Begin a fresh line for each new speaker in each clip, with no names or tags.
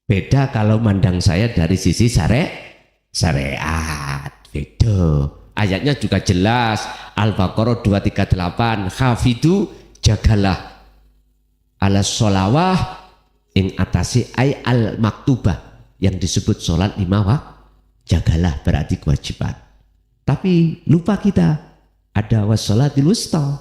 Beda kalau mandang saya dari sisi syariat. Beda. Ayatnya juga jelas. Al-Baqarah 238. Hafidu jagalah ala sholawah ing atasi ay al maktubah. Yang disebut sholat 5 waktu. Jagalah berarti kewajiban. Tapi lupa kita ada wassolatil wusta.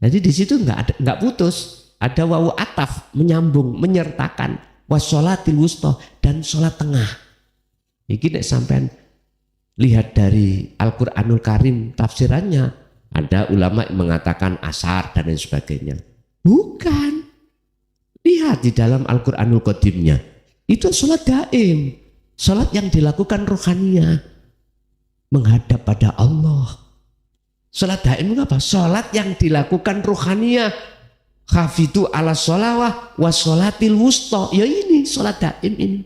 Jadi di situ nggak putus. Ada wawu ataf menyambung, menyertakan wassolatil wusta dan sholat tengah. Ini nek sampean lihat dari Al-Quranul Karim tafsirannya, ada ulama yang mengatakan asar dan lain sebagainya. Bukan. Lihat di dalam Al-Quranul Qadimnya. Itu sholat daim. Sholat yang dilakukan rohaniah. Menghadap pada Allah. Sholat daim itu apa? Sholat yang dilakukan rohaniah. Hafidu ala sholawah wa sholatil wusta. Ya ini sholat daim ini.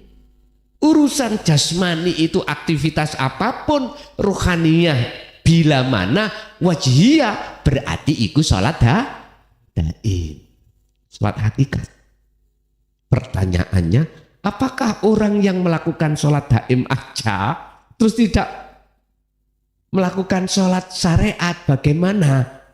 Urusan jasmani itu aktivitas apapun rohaniah bila mana wajhiyah berarti itu sholat daim. Sholat hakikat. Pertanyaannya, apakah orang yang melakukan sholat daim aja terus tidak melakukan sholat syariat bagaimana?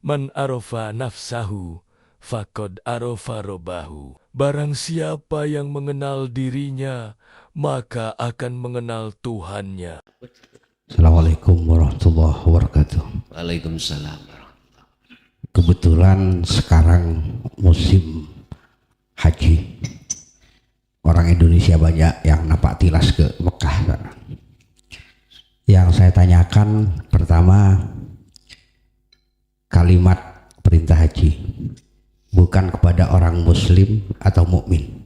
Man arofa nafsahu, faqad arofa robbahu. Barang siapa yang mengenal dirinya, maka akan mengenal Tuhannya.
Assalamualaikum warahmatullahi wabarakatuh.
Waalaikumsalam.
Kebetulan sekarang musim haji. Orang Indonesia banyak yang napak tilas ke Mekah. Yang saya tanyakan pertama, kalimat perintah haji bukan kepada orang muslim atau mukmin,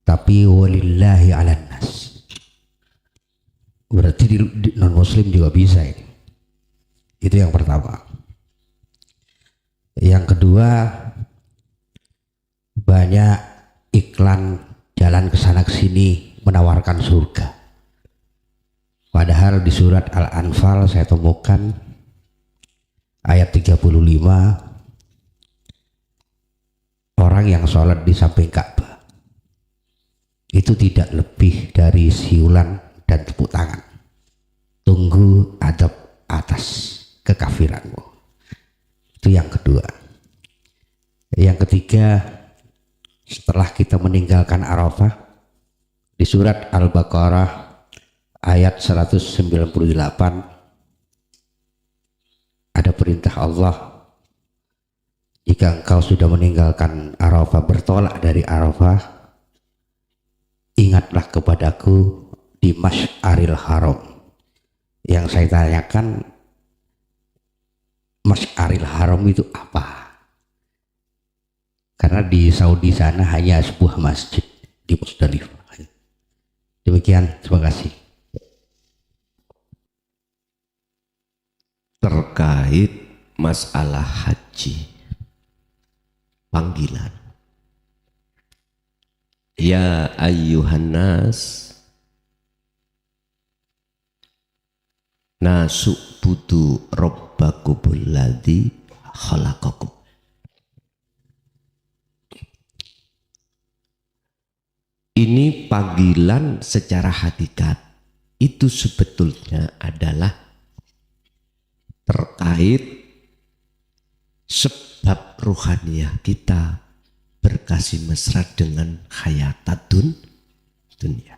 tapi walillahi 'alan nas. Berarti di non muslim juga bisa ini. Itu yang pertama. Yang kedua, banyak iklan jalan ke sana ke sini menawarkan surga. Padahal di surat Al-Anfal saya temukan ayat 35, orang yang sholat di samping Ka'bah itu tidak lebih dari siulan dan tepuk tangan. Tunggu adab atas kekafiranmu. Itu yang kedua. Yang ketiga, setelah kita meninggalkan Arafah, di surat Al-Baqarah ayat 198 ada perintah Allah, jika engkau sudah meninggalkan Arafah, bertolak dari Arafah, ingatlah kepadaku di Masy'aril Haram. Yang saya tanyakan, Masy'aril Haram itu apa? Karena di Saudi sana hanya sebuah masjid di Musdalifah. Demikian, terima kasih.
Terkait masalah haji, panggilan. Ya ayyuhan nas, nasu'budu rabbakumul ladzi khalaqakum. Ini panggilan secara hakikat. Itu sebetulnya adalah terkait sebab ruhaniah kita berkasih mesra dengan hayatadun dunia.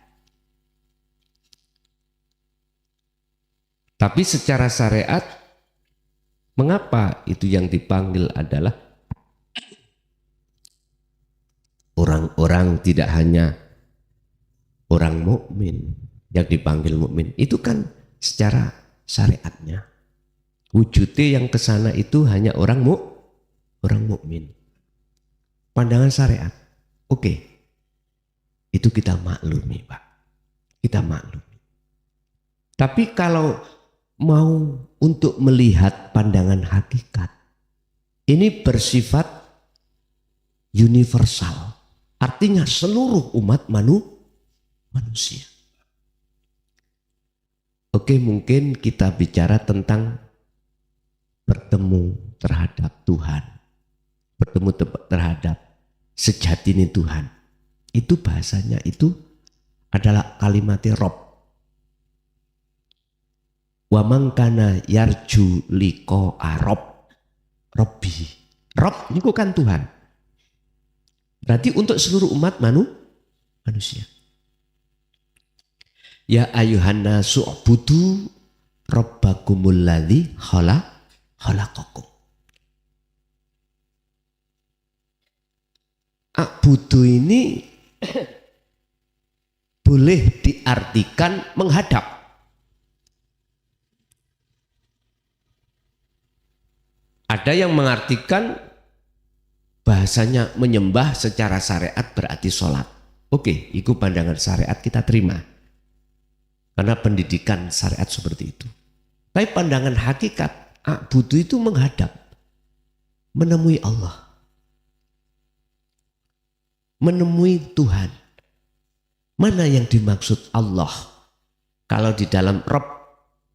Tapi secara syariat, mengapa itu yang dipanggil adalah orang-orang, tidak hanya orang mukmin yang dipanggil mukmin. Itu kan secara syariatnya. Wujudnya yang kesana itu hanya orang mukmin. Pandangan syariat, oke. Itu kita maklumi, Pak. Kita maklumi. Tapi kalau mau untuk melihat pandangan hakikat, ini bersifat universal. Artinya seluruh umat manusia. Oke, mungkin kita bicara tentang bertemu terhadap Tuhan, bertemu terhadap sejati Tuhan. Itu bahasanya itu adalah kalimatnya Rob. Wa man kana yarju liqa'a Robbi. Rob itu kan Tuhan. Berarti untuk seluruh umat manusia. Ya ayuhan nasu ubudu rabbakumul ladzi khalaqakum. Abudu ini boleh diartikan menghadap. Ada yang mengartikan bahasanya menyembah secara syariat berarti sholat. Oke, itu pandangan syariat kita terima. Karena pendidikan syariat seperti itu. Tapi pandangan hakikat, abudu itu menghadap, menemui Allah, menemui Tuhan. Mana yang dimaksud Allah? Kalau di dalam Rob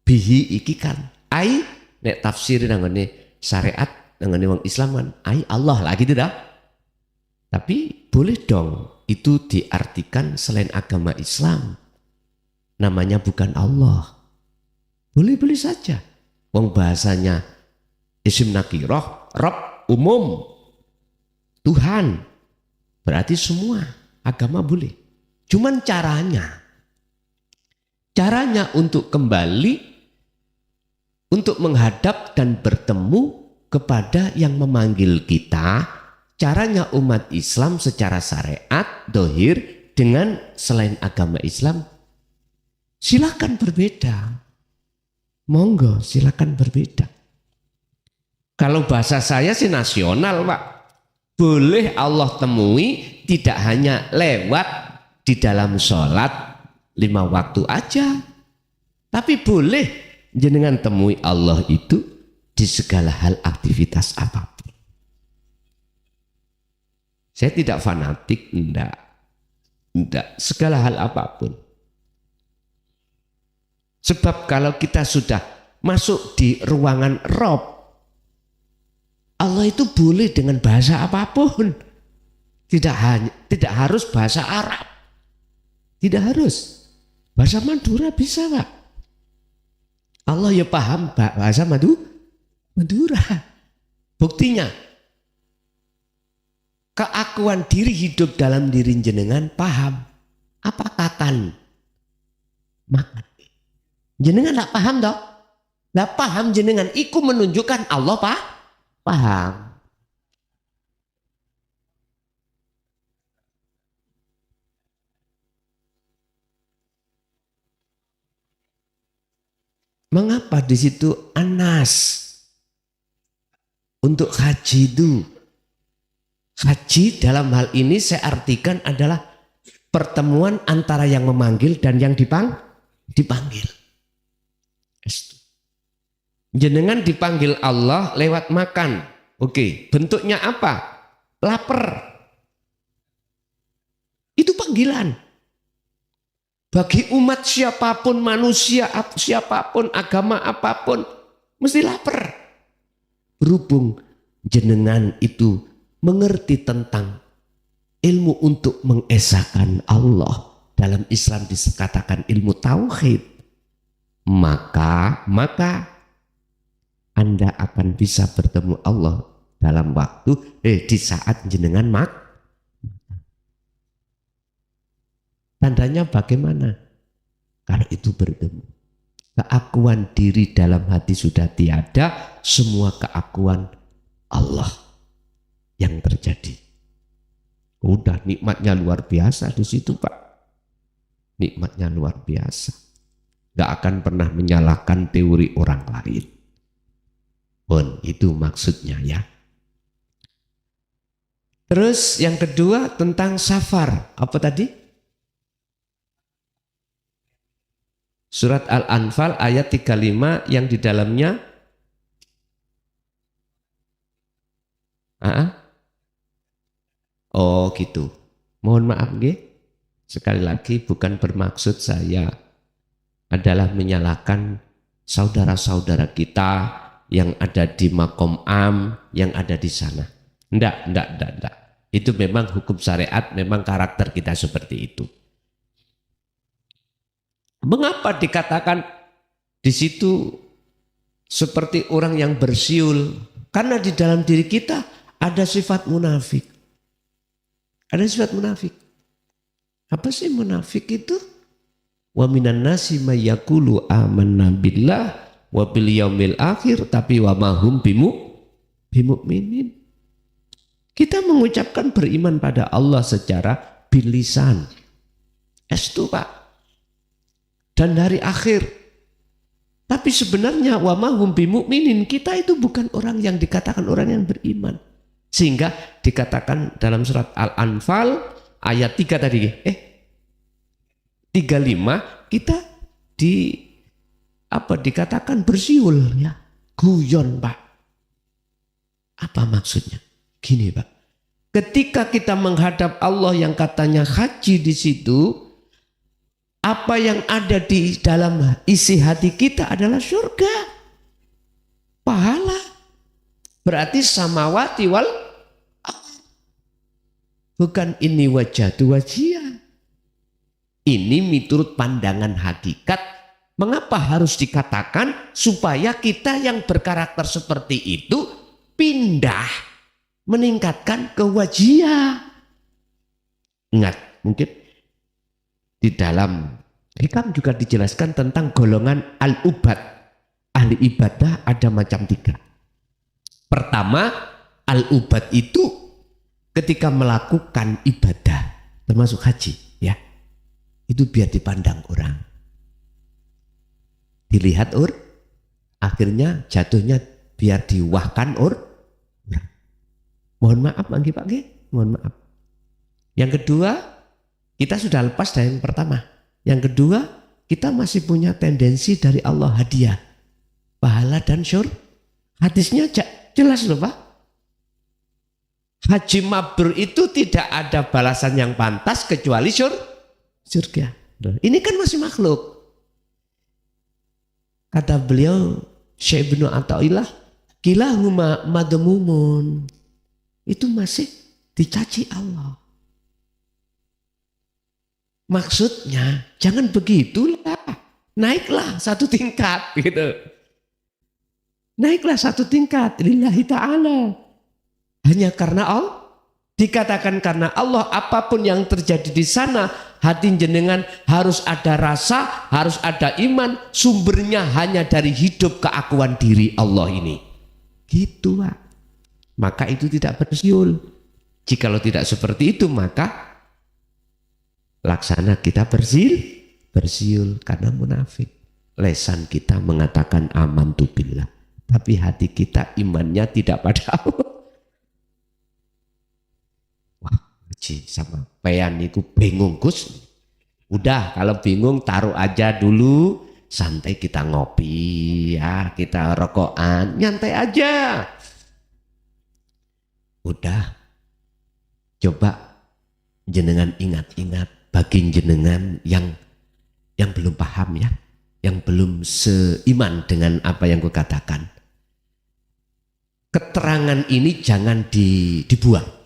bihi iki kan, ai nek tafsir nangone syariat nangone wong Islaman, ai Allah lah gitu dah. Tapi boleh dong itu diartikan selain agama Islam. Namanya bukan Allah. Boleh-boleh saja. Wong bahasanya isim nakiroh, Rob umum, Tuhan. Berarti semua agama boleh. Cuman caranya untuk kembali, untuk menghadap dan bertemu kepada yang memanggil kita, caranya umat Islam secara syariat, dohir, dengan selain agama Islam, silakan berbeda. Monggo silakan berbeda. Kalau bahasa saya sih nasional, Pak. Boleh Allah temui tidak hanya lewat di dalam sholat 5 waktu aja. Tapi boleh jenengan temui Allah itu di segala hal aktivitas apapun. Saya tidak fanatik, enggak. Segala hal apapun. Sebab kalau kita sudah masuk di ruangan Rob, Allah itu boleh dengan bahasa apapun. Tidak harus bahasa Arab. Tidak harus. Bahasa Madura bisa, Pak. Allah ya paham bahasa Madura. Buktinya, keakuan diri hidup dalam diri jenengan paham. Apa katan? Makan. Jenengan tak paham toh? Tak paham jenengan. Iku menunjukkan Allah paham. Mengapa di situ Anas untuk haji itu? Haji dalam hal ini saya artikan adalah pertemuan antara yang memanggil dan yang dipanggil. Jenengan dipanggil Allah lewat makan. Oke, bentuknya apa? Lapar. Itu panggilan. Bagi umat siapapun, manusia siapapun, agama apapun, mesti lapar. Berhubung jenengan itu mengerti tentang ilmu untuk mengesahkan Allah. Dalam Islam dikatakan ilmu tauhid. Maka Anda akan bisa bertemu Allah dalam waktu di saat jenengan tandanya bagaimana? Kalau itu bertemu. Keakuan diri dalam hati sudah tiada, semua keakuan Allah yang terjadi. Udah nikmatnya luar biasa di situ, Pak. Nikmatnya luar biasa. Gak akan pernah menyalahkan teori orang lain. Pun itu maksudnya ya. Terus yang kedua tentang safar. Apa tadi? Surat Al-Anfal ayat 35 yang di dalamnya oh gitu. Mohon maaf nggih. Sekali lagi bukan bermaksud saya adalah menyalahkan saudara-saudara kita yang ada di Makom Am, yang ada di sana. Enggak. Itu memang hukum syariat, memang karakter kita seperti itu. Mengapa dikatakan di situ seperti orang yang bersiul? Karena di dalam diri kita ada sifat munafik. Ada sifat munafik. Apa sih munafik itu? Wa minan nasi may yaqulu amanna billah wa bil yaumil akhir tapi wa mahum bimu'minin. Kita mengucapkan beriman pada Allah secara bilisan. Itu Pak. Dan hari akhir. Tapi sebenarnya wa mahum bimu'minin, kita itu bukan orang yang dikatakan orang yang beriman. Sehingga dikatakan dalam surat Al-Anfal ayat 3 tadi, 35 kita dikatakan bersiul ya, guyon Pak. Apa maksudnya? Gini Pak, ketika kita menghadap Allah yang katanya haji di situ, apa yang ada di dalam isi hati kita adalah surga, pahala. Berarti samawati wal, bukan ini wajah tu wajah. Ini menurut pandangan hakikat. Mengapa harus dikatakan? Supaya kita yang berkarakter seperti itu pindah, meningkatkan kewajian. Ingat, mungkin di dalam hikam juga dijelaskan tentang golongan al-ubad. Ahli ibadah ada macam 3. Pertama, al-ubad itu ketika melakukan ibadah, termasuk haji, ya, itu biar dipandang orang, dilihat akhirnya jatuhnya biar diwahkan orang. Mohon maaf, Pak G, mohon maaf. Yang kedua, kita sudah lepas dari yang pertama. Yang kedua, kita masih punya tendensi dari Allah hadiah, pahala dan syurga. Hadisnya jelas loh Pak. Haji mabrur itu tidak ada balasan yang pantas kecuali surga. Ini kan masih makhluk. Kata beliau Syekh Ibnu Athaillah, kilahuma madmumun. Itu masih dicaci Allah. Maksudnya jangan begitulah. Naiklah satu tingkat gitu. Naiklah satu tingkat lillahi ta'ala. Hanya karena Allah. Dikatakan karena Allah, apapun yang terjadi di sana, hati jenengan harus ada rasa, harus ada iman, sumbernya hanya dari hidup keakuan diri Allah ini. Gitu Pak. Maka itu tidak bersiul. Jikalau tidak seperti itu, maka laksana kita bersiul karena munafik. Lesan kita mengatakan amantu billah, tapi hati kita imannya tidak pada Allah. Sama pean itu bingung Gus. Udah kalau bingung taruh aja dulu, santai kita ngopi ya, kita rokokan, nyantai aja. Udah, coba jenengan ingat-ingat bagi jenengan yang belum paham ya, yang belum seiman dengan apa yang gue katakan. Keterangan ini jangan dibuang.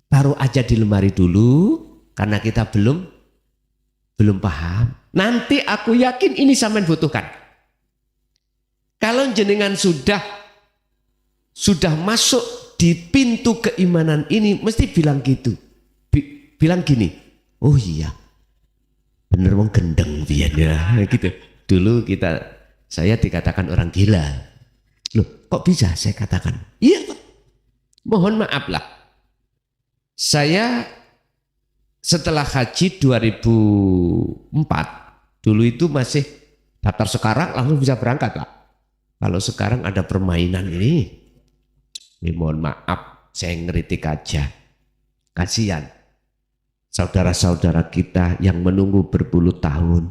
Taruh aja di lemari dulu karena kita belum paham. Nanti aku yakin ini sampean butuhkan. Kalau jenengan sudah masuk di pintu keimanan ini, mesti bilang gitu. Bilang gini, oh iya, bener wong gendeng biyen ya gitu. Dulu saya dikatakan orang gila. Loh, kok bisa saya katakan? Iya, Pak. Mohon maaf lah. Saya setelah haji 2004, dulu itu masih daftar sekarang langsung bisa berangkat Pak. Kalau sekarang ada permainan ini mohon maaf, saya ngeritik aja. Kasihan saudara-saudara kita yang menunggu berpuluh tahun,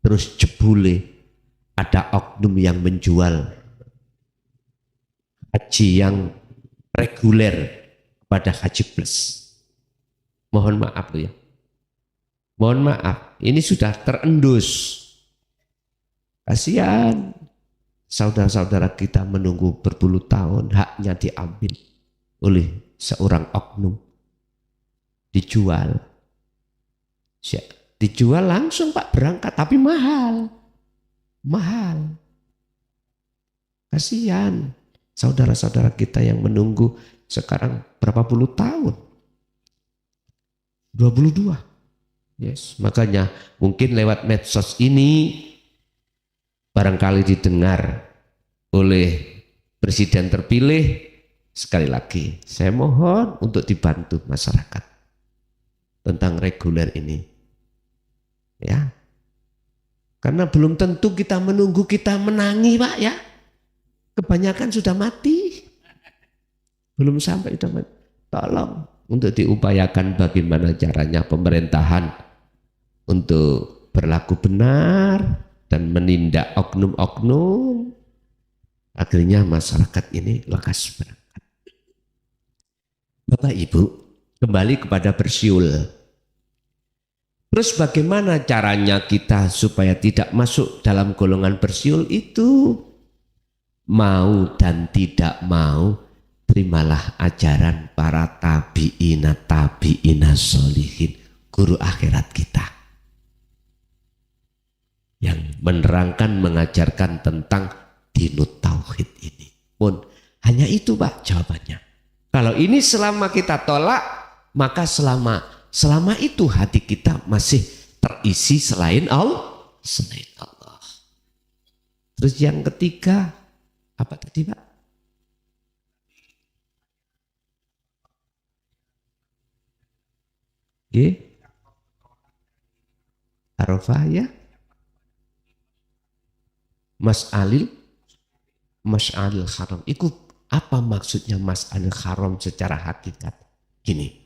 terus jebule ada oknum yang menjual haji yang reguler pada haji plus. Mohon maaf ya. Mohon maaf, ini sudah terendus. Kasihan saudara-saudara kita menunggu berpuluh tahun, haknya diambil oleh seorang oknum, dijual langsung Pak, berangkat, tapi mahal. Kasihan saudara-saudara kita yang menunggu sekarang berapa puluh tahun, 22. Yes, makanya mungkin lewat medsos ini barangkali didengar oleh presiden terpilih. Sekali lagi saya mohon untuk dibantu masyarakat tentang reguler ini, ya, karena belum tentu kita menunggu kita menangi Pak, ya, kebanyakan sudah mati, belum sampai sudah mati. Tolong untuk diupayakan bagaimana caranya pemerintahan untuk berlaku benar dan menindak oknum-oknum, akhirnya masyarakat ini lekas berangkat. Bapak Ibu, kembali kepada bersiul. Terus bagaimana caranya kita supaya tidak masuk dalam golongan bersiul itu? Mau dan tidak mau, terimalah ajaran para tabi'ina sholihin, guru akhirat kita, yang menerangkan, mengajarkan tentang dinut tauhid ini. Pun hanya itu Pak jawabannya. Kalau ini selama kita tolak, maka selama itu hati kita masih terisi selain Allah. Terus yang ketiga, apa tadi Pak? Arafah, ya. Mas'alil haram. Itu apa maksudnya Mas'alil haram secara hakikat? Gini,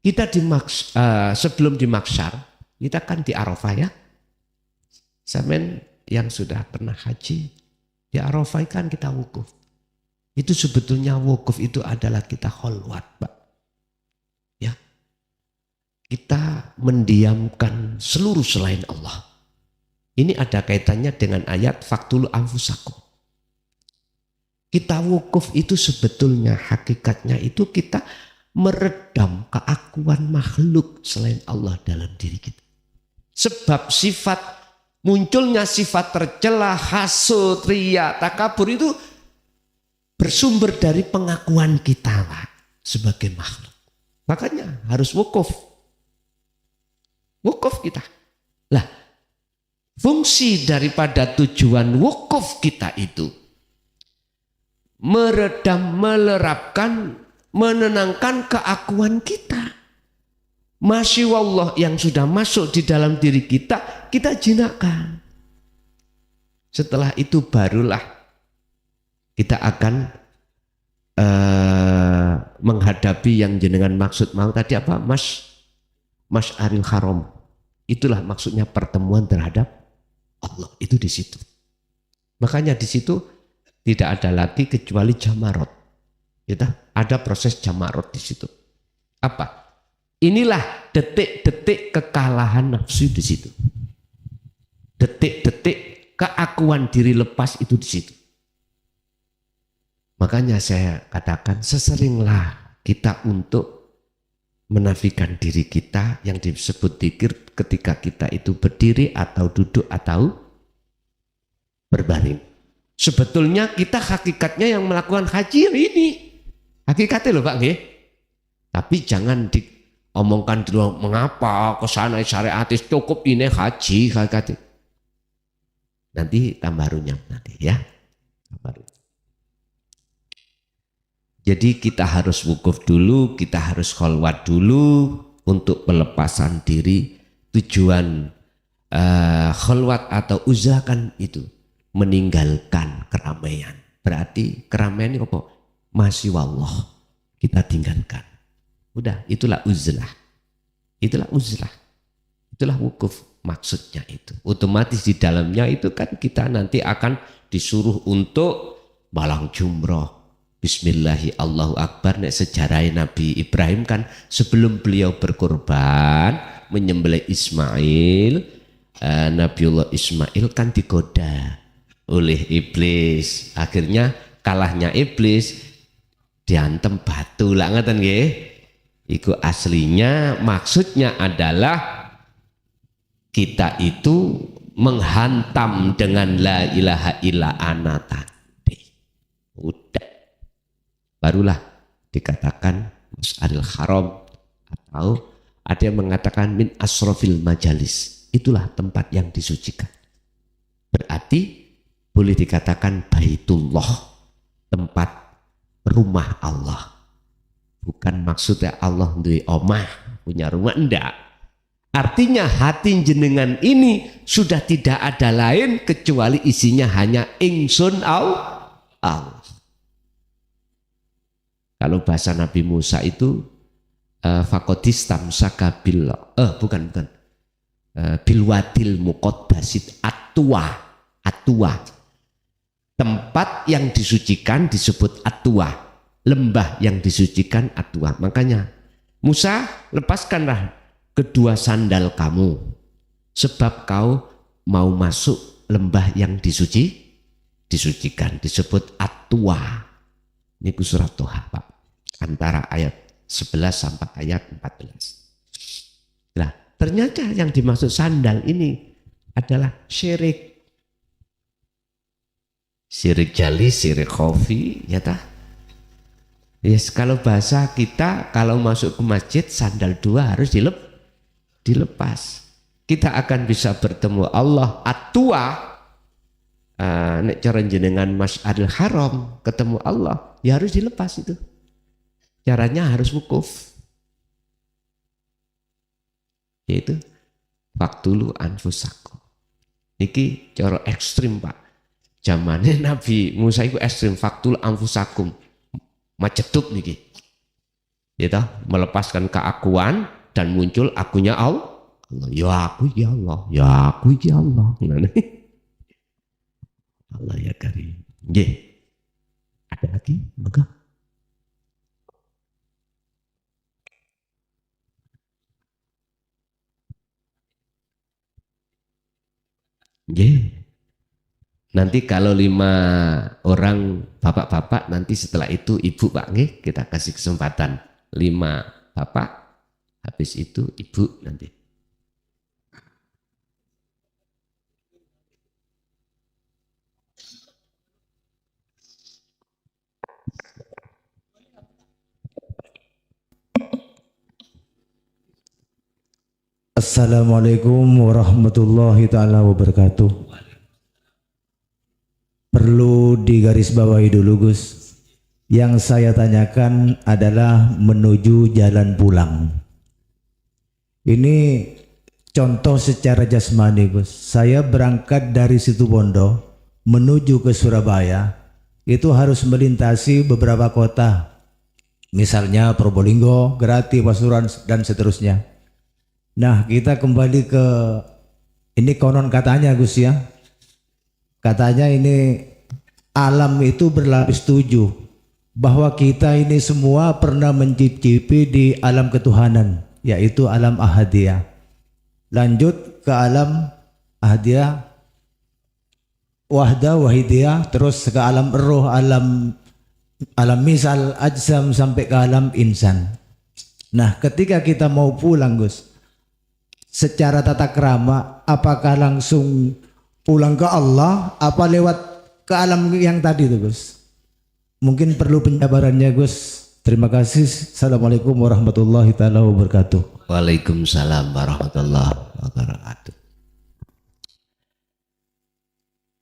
kita sebelum di Mahsyar, kita kan di Arafah, ya. Samen yang sudah pernah haji, di Arafah kan kita wukuf. Itu sebetulnya wukuf itu adalah kita kholwat, Pak. Ya. Kita mendiamkan seluruh selain Allah. Ini ada kaitannya dengan ayat faktulu anfusakum. Kita wukuf itu sebetulnya hakikatnya itu kita meredam keakuan makhluk selain Allah dalam diri kita. Sebab munculnya sifat tercela, hasud, riya, takabur itu bersumber dari pengakuan kita Pak, sebagai makhluk. Makanya harus wukuf. Wukuf kita. Lah, fungsi daripada tujuan wukuf kita itu meredam, melerapkan, menenangkan keakuan kita. Masya Allah yang sudah masuk di dalam diri kita, kita jinakkan. Setelah itu barulah kita akan menghadapi yang jenengan maksud mau tadi apa? Masy'aril haram. Itulah maksudnya pertemuan terhadap Allah, itu di situ. Makanya di situ tidak ada lagi kecuali jamarot. Ada proses jamarot di situ. Apa? Inilah detik-detik kekalahan nafsu di situ. Detik-detik keakuan diri lepas itu di situ. Makanya saya katakan seseringlah kita untuk menafikan diri kita yang disebut dzikir ketika kita itu berdiri atau duduk atau berbaring. Sebetulnya kita hakikatnya yang melakukan haji ini. Hakikatnya loh Pak nggih. Tapi jangan diomongkan dulu mengapa kesana syariatis cukup ini haji hakikatnya. Nanti tambah runyam nanti ya. Jadi kita harus wukuf dulu, kita harus kholwat dulu untuk pelepasan diri. Tujuan kholwat atau uzlah kan itu meninggalkan keramaian. Berarti keramaian ini apa? Masya Allah kita tinggalkan. Udah, itulah uzlah. Itulah uzlah. Itulah wukuf maksudnya itu. Otomatis di dalamnya itu kan kita nanti akan disuruh untuk balang jumroh. Bismillahi Allahu Akbar. Nek sejarah Nabi Ibrahim kan sebelum beliau berkorban menyembelih Ismail, Nabiullah Ismail kan digoda oleh iblis. Akhirnya kalahnya iblis diantem batu lah, ngeten nggih. Iku aslinya maksudnya adalah kita itu menghantam dengan la ilaha illa ana tadi. Udah. Barulah dikatakan Mas'aril Haram, atau ada yang mengatakan min asrofil majalis. Itulah tempat yang disucikan. Berarti boleh dikatakan Baitullah, tempat rumah Allah. Bukan maksudnya Allah duwe omah, punya rumah, enggak. Artinya hati jenengan ini sudah tidak ada lain kecuali isinya hanya ingsun Allah. Kalau bahasa Nabi Musa itu fakodistam sakabil bilwadil muqaddasit atwa. Tempat yang disucikan disebut atwa, lembah yang disucikan atwa. Makanya Musa, lepaskanlah kedua sandal kamu sebab kau mau masuk lembah yang disucikan, disebut atwa. Ini surat Toha, Pak, antara ayat 11 sampai ayat 14. Nah, ternyata yang dimaksud sandal ini adalah syirik. Syirik jali, syirik khafi, ya tah? Yes, kalau bahasa kita, kalau masuk ke masjid sandal dua harus dilepas. Kita akan bisa bertemu Allah atwa. Nek cara jenengan Mas'aril Haram ketemu Allah, ya harus dilepas itu. Caranya harus wukuf. Yaitu faktulu anfusakum. Niki cara ekstrim, Pak. Zamannya Nabi Musa itu ekstrim, faktul anfusakum. Macetuk niki. Gitu, melepaskan keakuan dan muncul akunya Allah. Ya aku ya Allah, ya aku ya Allah. Allah ya karim. Nggih. Ada lagi? Maka nggih. Nanti kalau 5 orang bapak-bapak, nanti setelah itu ibu, Pak, nggih, kita kasih kesempatan 5 bapak, habis itu ibu nanti.
Assalamualaikum warahmatullahi ta'ala wabarakatuh. Perlu digarisbawahi dulu, Gus. Yang saya tanyakan adalah menuju jalan pulang. Ini contoh secara jasmani, Gus. Saya berangkat dari Situbondo menuju ke Surabaya, itu harus melintasi beberapa kota. Misalnya Probolinggo, Grati, Pasuruan, dan seterusnya. Nah, kita kembali ke ini konon katanya, Gus, ya. Katanya ini alam itu berlapis 7, bahwa kita ini semua pernah mencicipi di alam ketuhanan, yaitu alam ahadiyah. Lanjut ke alam ahadiyah, wahdah, wahidiyah, terus ke alam roh, alam misal, ajsam, sampai ke alam insan. Nah, ketika kita mau pulang, Gus, secara tata krama, apakah langsung pulang ke Allah, apa lewat ke alam yang tadi itu, Gus? Mungkin perlu penjabarannya, Gus. Terima kasih. Assalamualaikum warahmatullahi taala wabarakatuh.
Waalaikumsalam warahmatullahi wabarakatuh.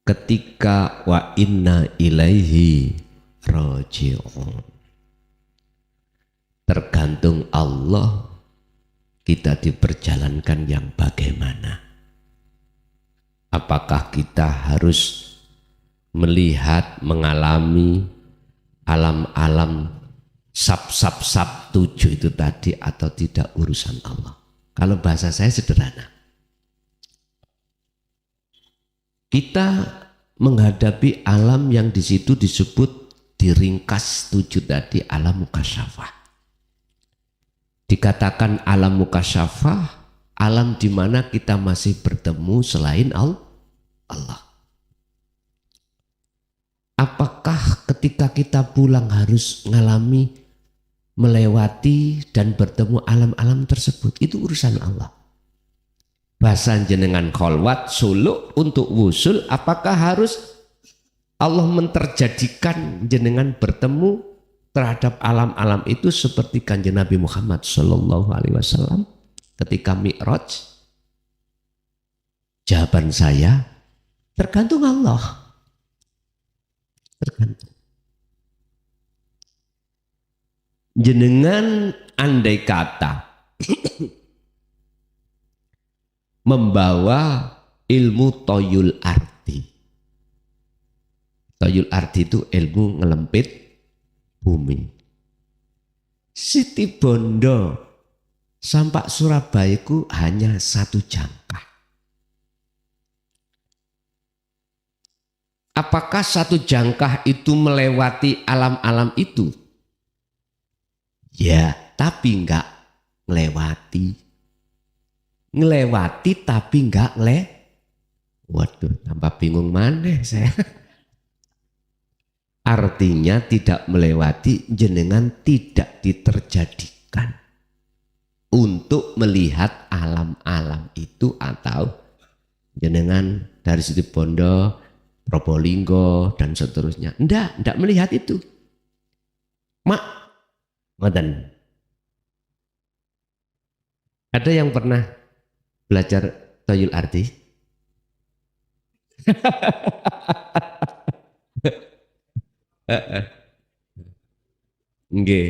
Ketika wa inna ilaihi raji'un, tergantung Allah kita diperjalankan yang bagaimana. Apakah kita harus melihat, mengalami alam-alam sab 7 itu tadi atau tidak, urusan Allah. Kalau bahasa saya sederhana, kita menghadapi alam yang di situ disebut diringkas 7 tadi, alam mukasyafah. Dikatakan alam mukasyafah, alam di mana kita masih bertemu selain Allah. apakah ketika kita pulang harus mengalami, melewati dan bertemu alam-alam tersebut? Itu urusan Allah. Bahasa jenengan kholwat suluk untuk wusul, apakah harus Allah menterjadikan jenengan bertemu terhadap alam-alam itu seperti kanjeng Nabi Muhammad Sallallahu Alaihi Wasallam ketika Mi'raj? Jawaban saya, tergantung Allah. Tergantung. Jenengan andai kata membawa ilmu toyul arti. Toyul arti itu ilmu ngelempit bumi. Siti Bondo sampai Surabaya itu hanya 1 jangkah. Apakah 1 jangkah itu melewati alam-alam itu? Ya, tapi enggak melewati. Ngelewati tapi enggak waduh, tambah bingung mana saya. Artinya tidak melewati, jenengan tidak diterjadikan untuk melihat alam-alam itu, atau jenengan dari Situ Bondo, Probolinggo dan seterusnya. Enggak melihat itu. Mak, ngoten. Ada yang pernah belajar toyul arti? Nggih.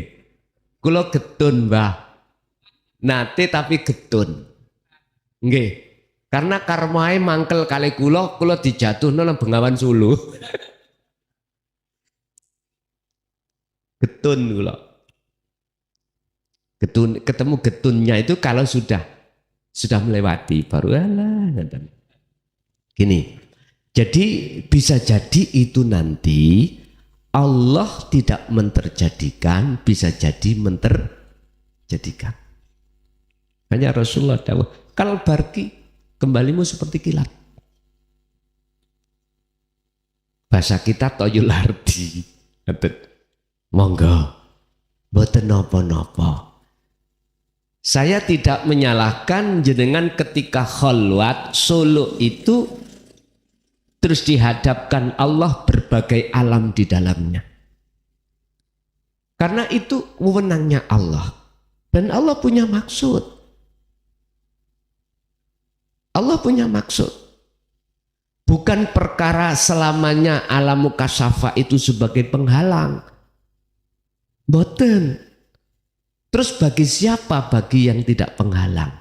Kula getun, Mbah. Nate tapi getun. Nggih. Karena karmae mangkel kali kula dijatuhno nang Bengawan Sulu. Getun kula. Getun, ketemu getunnya itu kalau sudah melewati baru alah. Gini. Jadi bisa jadi itu nanti Allah tidak menterjadikan, bisa jadi menterjadikan. Hanya Rasulullah dawuh, kal barki, kembalimu seperti kilat. Bahasa kita toyul arti. Monggo, mboten napa-napa. Saya tidak menyalahkan jenengan ketika kholwat suluk itu terus dihadapkan Allah berbagai alam di dalamnya. Karena itu wewenangnya Allah. Dan Allah punya maksud. Allah punya maksud. Bukan perkara selamanya alam mukasyafa itu sebagai penghalang. Boten. Terus bagi siapa? Bagi yang tidak penghalang.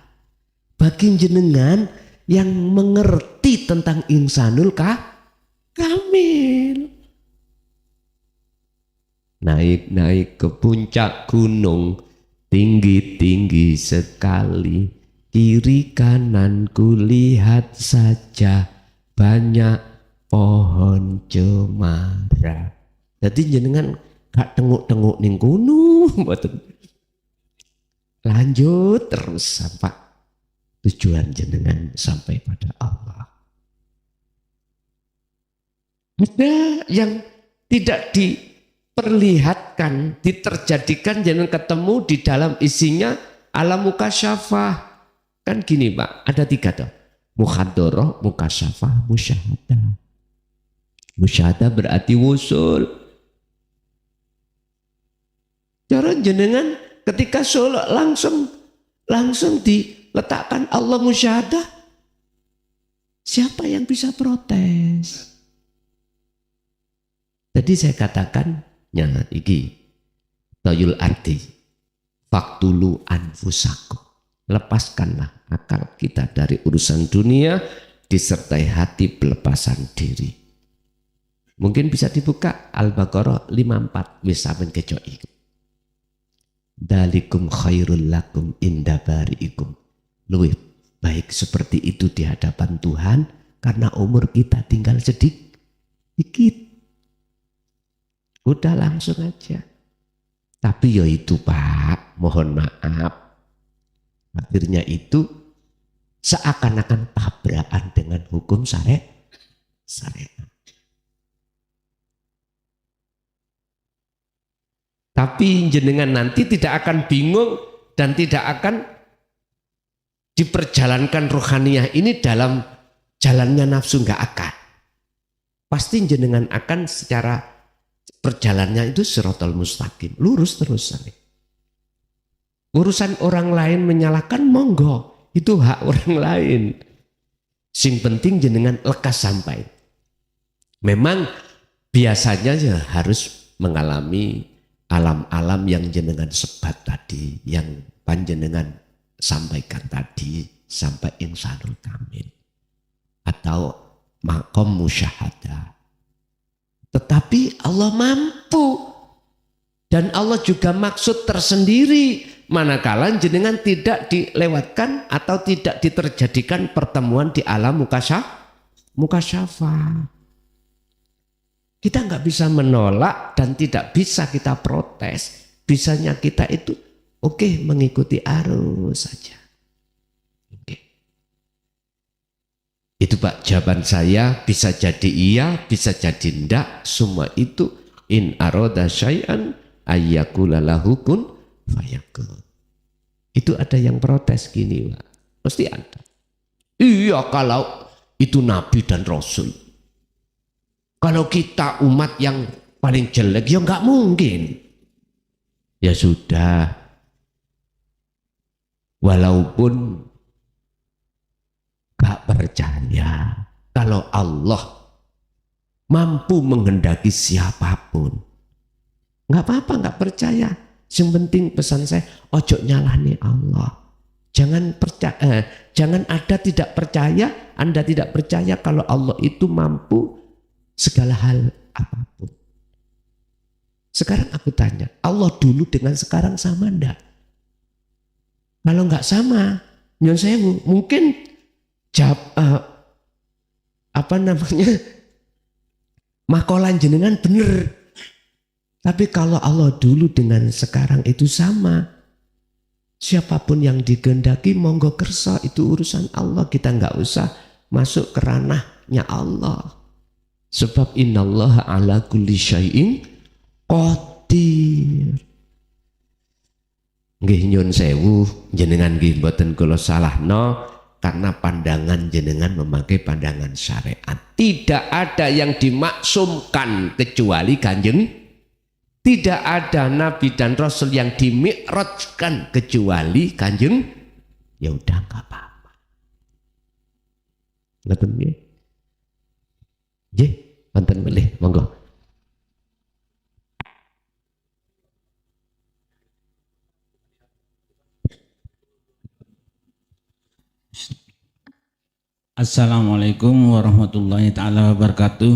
Bagi jenengan yang mengerti tentang insanul kamil. Naik-naik ke puncak gunung, tinggi-tinggi sekali, kiri kanan kulihat saja banyak pohon cemara. Jadi jenengan gak tenguk-tenguk ning gunung, lanjut terus sampai tujuan jenengan sampai pada Allah. Ada yang tidak diperlihatkan, diterjadikan, jenengan ketemu di dalam isinya alam mukasyafah. Kan gini Pak, ada 3 toh. Mukhadoroh, mukasyafah, musyahadah. Musyahadah berarti wusul. Cara jenengan ketika sholat langsung diletakkan Allah musyahadah. Siapa yang bisa protes? Jadi saya katakan, iki toyul arti, faktulu anfusakum. Lepaskanlah akal kita dari urusan dunia, disertai hati pelepasan diri. Mungkin bisa dibuka Al-Baqarah 54 wis sampeyan kecoki. Dalikum khairul lakum inda bari'ikum. Luwih baik seperti itu di hadapan Tuhan karena umur kita tinggal sedikit. Udah langsung aja. Tapi ya itu Pak, mohon maaf. Akhirnya itu seakan-akan tabrakan dengan hukum syariat. Tapi jenengan nanti tidak akan bingung dan tidak akan diperjalankan rohaniyah ini dalam jalannya nafsu, nggak akan. Pasti jenengan akan secara perjalannya itu siratal mustaqim, lurus terus. Urusan orang lain menyalahkan monggo, itu hak orang lain. Sing penting jenengan lekas sampai. Memang biasanya ya harus mengalami alam-alam yang jenengan sebat tadi, yang panjenengan sampaikan tadi, sampai insanul kamil atau makom musyahadah. Tetapi Allah mampu, dan Allah juga maksud tersendiri manakala jenengan tidak dilewatkan atau tidak diterjadikan pertemuan di alam mukasyafah. Kita nggak bisa menolak dan tidak bisa kita protes. Bisanya kita itu oke, mengikuti arus saja. Oke. Itu Pak jawaban saya, bisa jadi iya, bisa jadi enggak. Semua itu in aroda syai'an ayyakula lahu kun fayakun. Itu ada yang protes gini Pak. Pasti ada. Iya kalau itu Nabi dan Rasul. Kalau kita umat yang paling jelek ya nggak mungkin. Ya sudah. Walaupun gak percaya kalau Allah mampu menghendaki siapapun, nggak apa-apa nggak percaya. Yang penting pesan saya, ojo nyalahni Allah. Jangan percaya, jangan ada tidak percaya, Anda tidak percaya kalau Allah itu mampu segala hal apapun. Sekarang aku tanya, Allah dulu dengan sekarang sama enggak? Kalau enggak sama, nyun sewu, mungkin makolan jenengan bener. Tapi kalau Allah dulu dengan sekarang itu sama, siapapun yang dikehendaki monggo kersa, itu urusan Allah, kita enggak usah masuk ke ranahnya Allah. Sebab innallaha ala kulli syai'in qadir. Nggih nyun sewu, jenengan nggih mboten kula salahno karena pandangan jenengan memakai pandangan syariat. Tidak ada yang dimaksumkan kecuali Kanjeng. Tidak ada nabi dan rasul yang dimi'rajkan kecuali Kanjeng. Ya udah enggak apa-apa. Ngoten nggih. Nggih, wonten melih, monggo.
Assalamualaikum warahmatullahi taala wabarakatuh.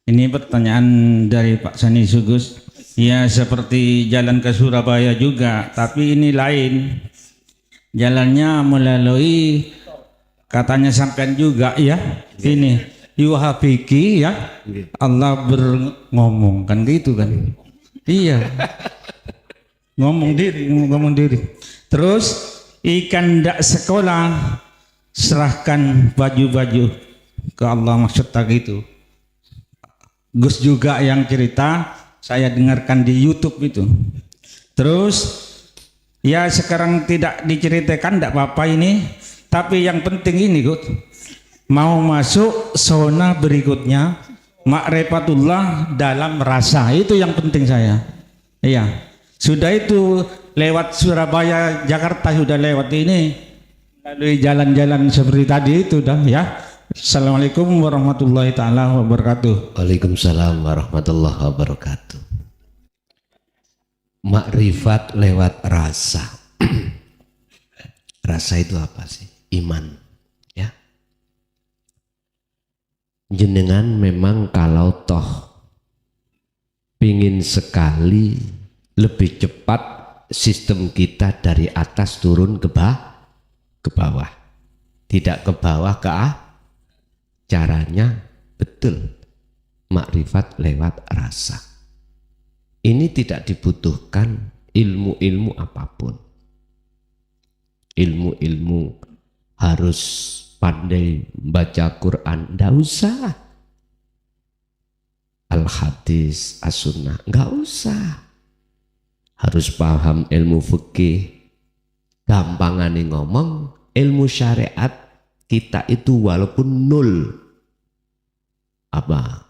Ini pertanyaan dari Pak Sani Sugus. Ya seperti jalan ke Surabaya juga, tapi ini lain. Jalannya melalui katanya sampean juga ya. Ini yuhabiki ya. Allah berngomong kan gitu kan. Iya. Ngomong diri. Terus ikan ndak sekolah serahkan baju-baju ke Allah, maksud tak gitu. Gus juga yang cerita, saya dengarkan di YouTube itu. Terus ya sekarang tidak diceritakan tidak apa-apa ini, tapi yang penting ini Gus, mau masuk zona berikutnya ma'rifatullah dalam rasa, itu yang penting saya. Iya, sudah itu lewat Surabaya, Jakarta sudah lewat ini, melalui jalan-jalan seperti tadi itu dah ya. Assalamualaikum warahmatullahi taala wabarakatuh.
Waalaikumsalam warahmatullahi wabarakatuh. Makrifat lewat rasa. Rasa itu apa sih? Iman, ya. Jenengan memang kalau toh pingin sekali lebih cepat sistem kita dari atas turun ke bawah, tidak ke bawah ke caranya betul makrifat lewat rasa. Ini tidak dibutuhkan ilmu-ilmu apapun. Ilmu-ilmu harus pandai baca Quran, tidak usah. al-hadis, as-sunnah. Enggak usah. Harus paham ilmu fikih. Gampangane ngomong, ilmu syariat kita itu walaupun nol. Apa?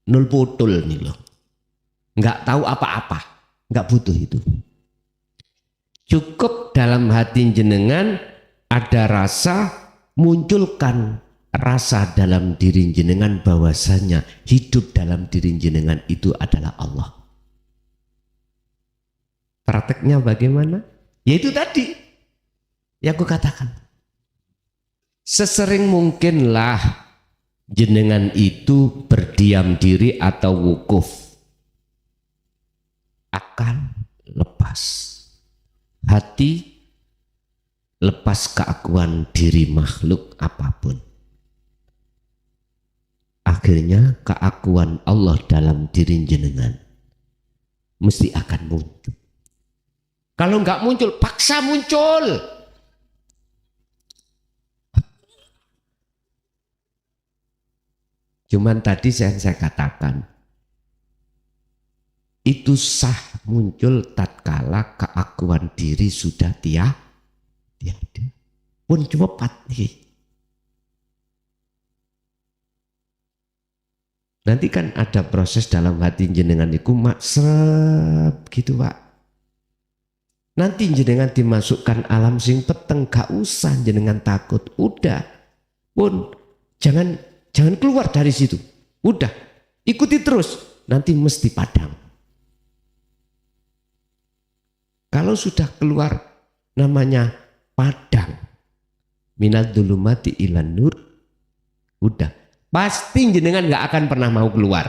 Nol putul nih loh. Enggak tahu apa-apa. Enggak butuh itu. Cukup dalam hati jenengan ada rasa, munculkan rasa dalam diri jenengan bahwasanya hidup dalam diri jenengan itu adalah Allah. Prakteknya bagaimana? Yaitu tadi yang aku katakan. Sesering mungkinlah jenengan itu berdiam diri atau wukuf. Akan lepas. Hati lepas keakuan diri makhluk apapun. Akhirnya keakuan Allah dalam diri jenengan mesti akan muncul. Kalau enggak muncul, paksa muncul. Cuman tadi saya katakan, itu sah muncul tatkala keakuan diri sudah tiada. Pun cepat nih. Nanti kan ada proses dalam hati jenengan itu maksep gitu Pak. Nanti jenengan dimasukkan alam sing peteng, gak usah jenengan takut. Udah, pun jangan keluar dari situ. Udah, ikuti terus. Nanti mesti padam. Kalau sudah keluar namanya padang. Minad dzulumati ilan nur. Udah, pasti jenengan gak akan pernah mau keluar.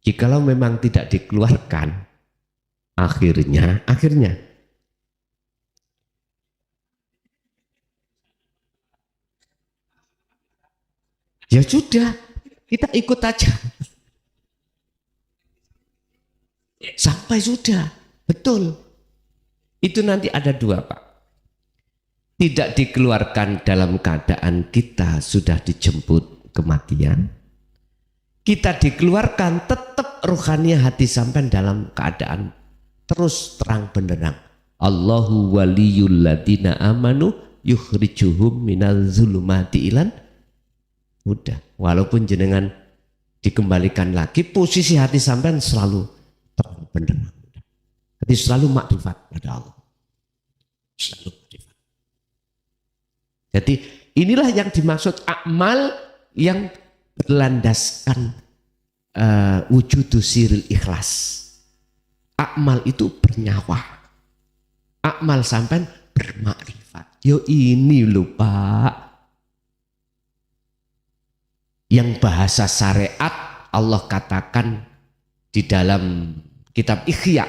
Jikalau memang tidak dikeluarkan, akhirnya ya sudah, kita ikut aja sampai sudah. Betul, itu nanti ada dua Pak. Tidak dikeluarkan dalam keadaan kita sudah dijemput kematian, kita dikeluarkan tetap rohania hati sampai dalam keadaan terus terang benderang. Allahu waliyul ladina amanu yukhrijuhum minaz zulumati ilan. Udah, walaupun jenengan dikembalikan lagi, posisi hati sampean selalu terang benderang. Jadi selalu makrifat pada Allah. Selalu makrifat. Jadi inilah yang dimaksud amal yang berlandaskan wujudu siril ikhlas. Akmal itu bernyawa. Akmal sampai bermakrifat. Yo ini lho Pak. Yang bahasa syariat Allah katakan di dalam kitab Ihya.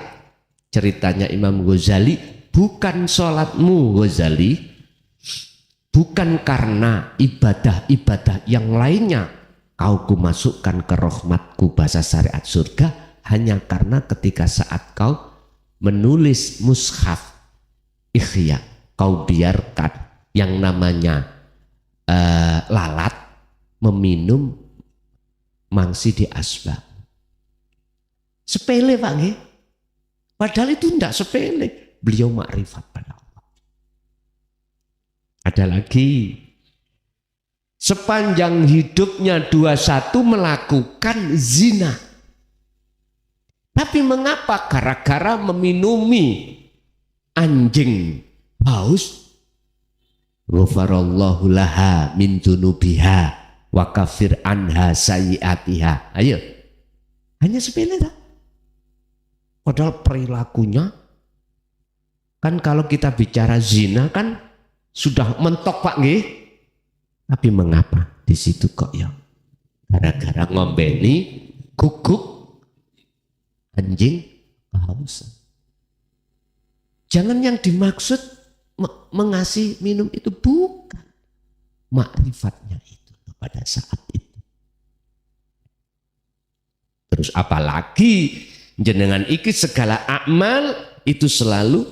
Ceritanya Imam Ghazali. Bukan sholatmu Ghazali. Bukan karena ibadah-ibadah yang lainnya kau kumasukkan ke rahmatku bahasa syariat surga. Hanya karena ketika saat kau menulis mushaf Ihya, kau biarkan yang namanya lalat meminum mangsi di asbab. Sepele Pak nggih. Padahal itu tidak sepele. Beliau makrifat pada Allah. Ada lagi. Sepanjang hidupnya 21 melakukan zina. Tapi mengapa gara-gara meminumi anjing haus? Ghafarallahu laha min dzunubiha wa kafir anha sayyiatiha. Ayo. Hanya sepele tak? Padahal perilakunya kan kalau kita bicara zina kan sudah mentok Pak nggih. Tapi mengapa di situ kok ya? Gara-gara ngombeni guguk anjing kehausan. Jangan yang dimaksud mengasih minum itu bukan makrifatnya itu pada saat itu. Terus apalagi jenengan iki segala amal itu selalu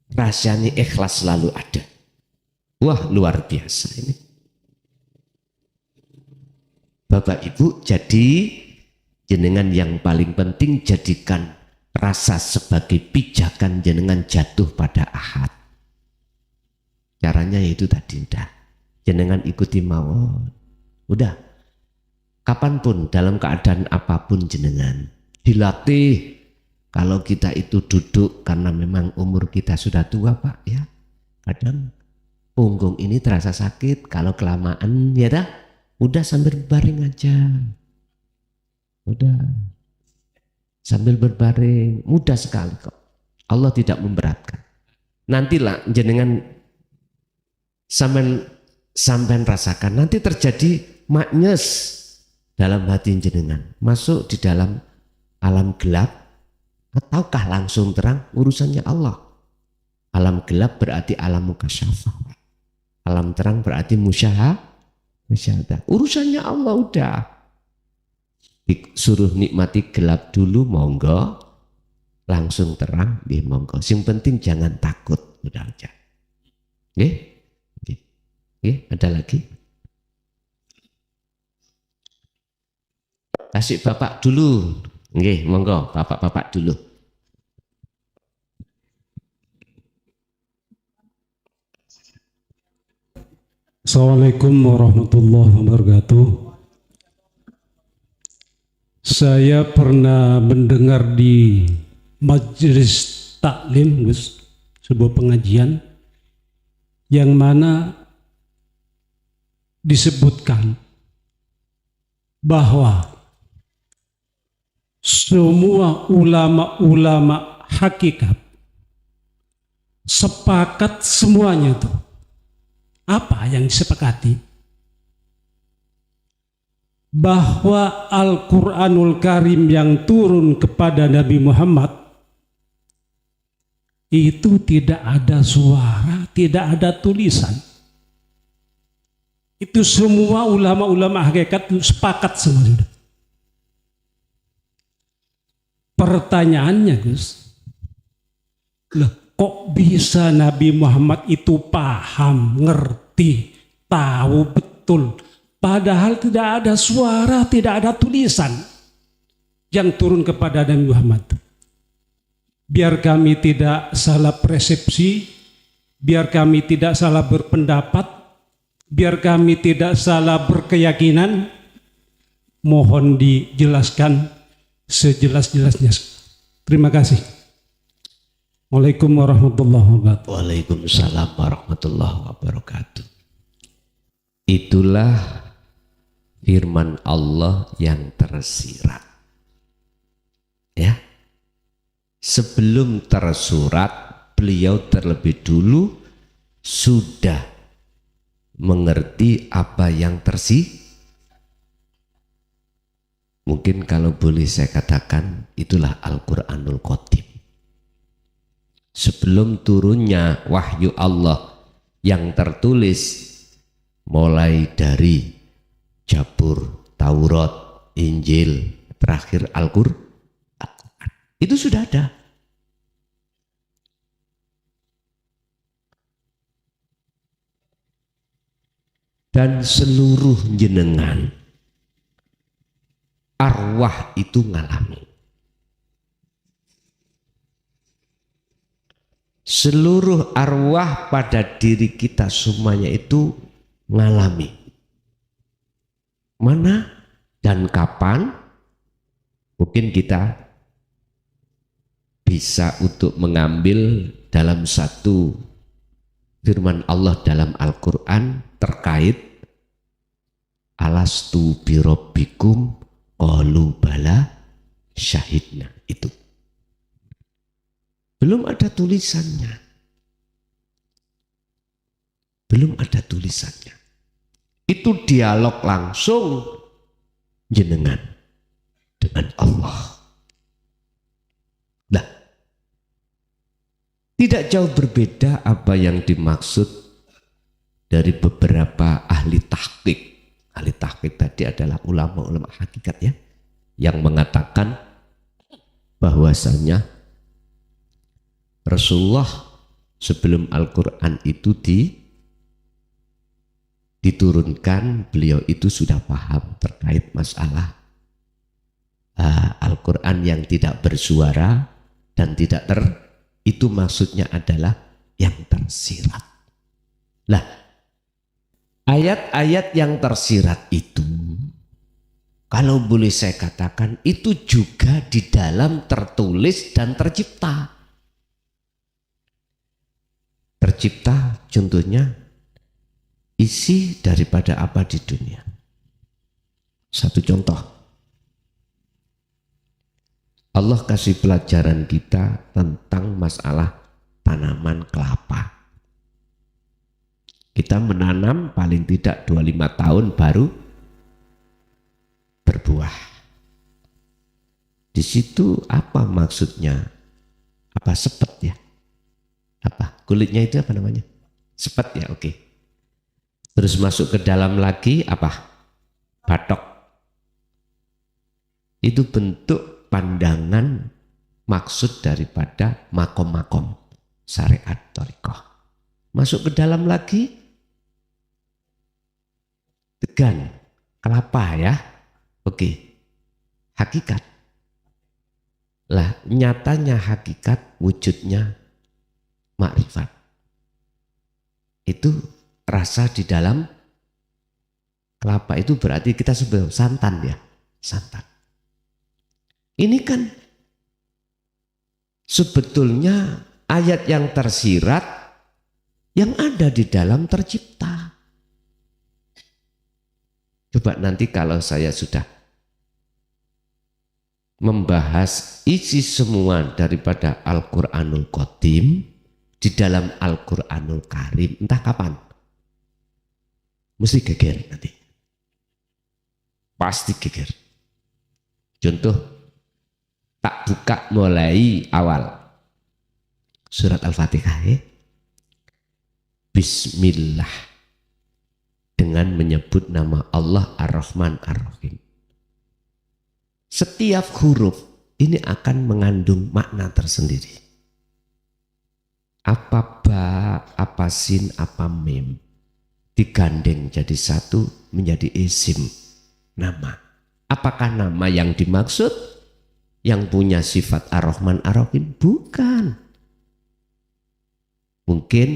rahasianya ikhlas selalu ada. Wah luar biasa ini. Bapak Ibu, jadi jenengan yang paling penting jadikan rasa sebagai pijakan jenengan jatuh pada ahad. Caranya itu tadi udah. Jenengan ikuti mawon. Udah. Kapanpun dalam keadaan apapun jenengan dilatih. Kalau kita itu duduk karena memang umur kita sudah tua Pak ya. Kadang punggung ini terasa sakit kalau kelamaan ya dah. Udah sambil berbaring aja. Udah. Sambil berbaring, mudah sekali kok. Allah tidak memberatkan. Nantilah jenengan sampai rasakan, nanti terjadi magnes dalam hati jenengan. Masuk di dalam alam gelap, ataukah langsung terang, urusannya Allah. Alam gelap berarti alam mukasyafah. Alam terang berarti musyahadah. Urusannya Allah udah. Disuruh nikmati gelap dulu monggo, langsung terang di monggo. Yang penting jangan takut, udah aja. Oke? Oke, ada lagi? Kasih Bapak dulu. Oke, monggo Bapak-bapak dulu.
Assalamualaikum warahmatullahi wabarakatuh. Saya pernah mendengar di majelis taklim, Gus, sebuah pengajian yang mana disebutkan bahwa semua ulama-ulama hakikat sepakat semuanya itu. Apa yang disepakati? Bahwa Al-Quranul Karim yang turun kepada Nabi Muhammad itu tidak ada suara, tidak ada tulisan. Itu semua ulama-ulama hakikat sepakat semua. Pertanyaannya, Gus, loh, kok bisa Nabi Muhammad itu paham, ngerti, tahu betul, padahal tidak ada suara, tidak ada tulisan yang turun kepada Nabi Muhammad. Biar kami tidak salah persepsi, biar kami tidak salah berpendapat, biar kami tidak salah berkeyakinan, mohon dijelaskan sejelas-jelasnya. Terima kasih. Waalaikumsalam warahmatullahi wabarakatuh.
Waalaikumsalam warahmatullahi wabarakatuh. Itulah firman Allah yang tersirat. Ya. Sebelum tersurat, beliau terlebih dulu sudah mengerti apa yang Mungkin kalau boleh saya katakan, itulah Al-Quranul Qadim. Sebelum turunnya wahyu Allah yang tertulis mulai dari Jabur, Taurat, Injil, terakhir Al-Quran, itu sudah ada. Dan seluruh jenengan arwah itu ngalami. Seluruh arwah pada diri kita semuanya itu ngalami. Mana dan kapan mungkin kita bisa untuk mengambil dalam satu firman Allah dalam Al-Quran terkait alastu birabbikum qalu bala syahidna. Itu belum ada tulisannya, belum ada tulisannya. Itu dialog langsung jenengan dengan Allah. Nah, tidak jauh berbeda apa yang dimaksud dari beberapa ahli tahqiq. Ahli tahqiq tadi adalah ulama-ulama hakikat ya, yang mengatakan bahwasanya Rasulullah sebelum Al-Quran itu diturunkan, beliau itu sudah paham terkait masalah Al-Quran yang tidak bersuara dan tidak itu maksudnya adalah yang tersirat. Lah, ayat-ayat yang tersirat itu, kalau boleh saya katakan, itu juga di dalam tertulis dan tercipta. Tercipta contohnya isi daripada apa di dunia. Satu contoh, Allah kasih pelajaran kita tentang masalah tanaman kelapa. Kita menanam paling tidak 25 tahun baru berbuah. Di situ apa maksudnya? Apa sepet ya? Apa kulitnya itu apa namanya? Sepet ya, oke. Terus masuk ke dalam lagi apa? Batok. Itu bentuk pandangan maksud daripada makom-makom syariat thariqah. Masuk ke dalam lagi degan, kelapa ya. Oke. Hakikat. Lah nyatanya hakikat, wujudnya makrifat. Itu rasa di dalam kelapa itu berarti kita sebut santan ya, santan. Ini kan sebetulnya ayat yang tersirat yang ada di dalam tercipta. Coba nanti kalau saya sudah membahas isi semua daripada Al-Quranul Qadim di dalam Al-Quranul Karim, entah kapan, mesti geger nanti. Pasti geger. Contoh, tak buka mulai awal. Surat Al-Fatihah ya. Bismillah. Dengan menyebut nama Allah Ar-Rahman Ar-Rahim. Setiap huruf ini akan mengandung makna tersendiri. Apa ba, apa sin, apa mim. Digandeng jadi satu menjadi isim, nama. Apakah nama yang dimaksud yang punya sifat Ar-Rahman Ar-Rahim? Bukan. Mungkin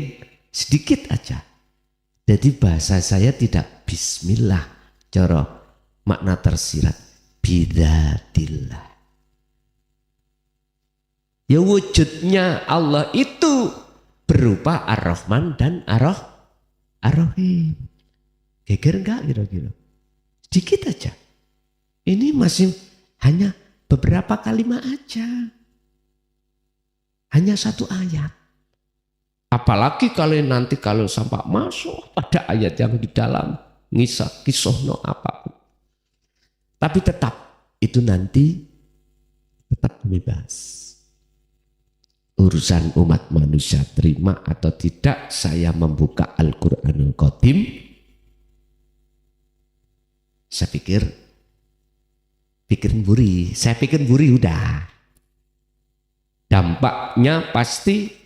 sedikit aja. Jadi bahasa saya tidak bismillah, cara makna tersirat bidatillah. Ya wujudnya Allah itu berupa Ar-Rahman dan Ar-Rahim. Geger enggak kira-kira? Sedikit aja. Ini masih hanya beberapa kalimat aja. Hanya satu ayat. Apalagi kalau nanti kalau sampai masuk pada ayat yang di dalam kisah no apapun. Tapi tetap itu nanti tetap bebas. Urusan umat manusia terima atau tidak saya membuka Al-Quranul Qadim. Saya pikir buri udah. Dampaknya pasti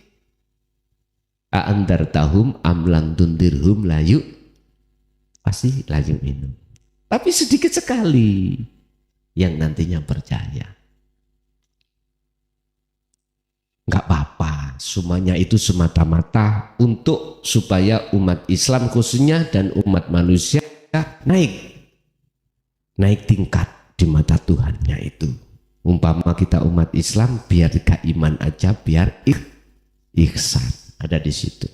A'andartahum amlan tundirhum layu, pasti layu minum. Tapi sedikit sekali yang nantinya percaya. Enggak apa-apa, semuanya itu semata-mata untuk supaya umat Islam khususnya dan umat manusia naik tingkat di mata Tuhannya itu. Umpama kita umat Islam biar gak iman aja, biar ihsan. Ada di situ.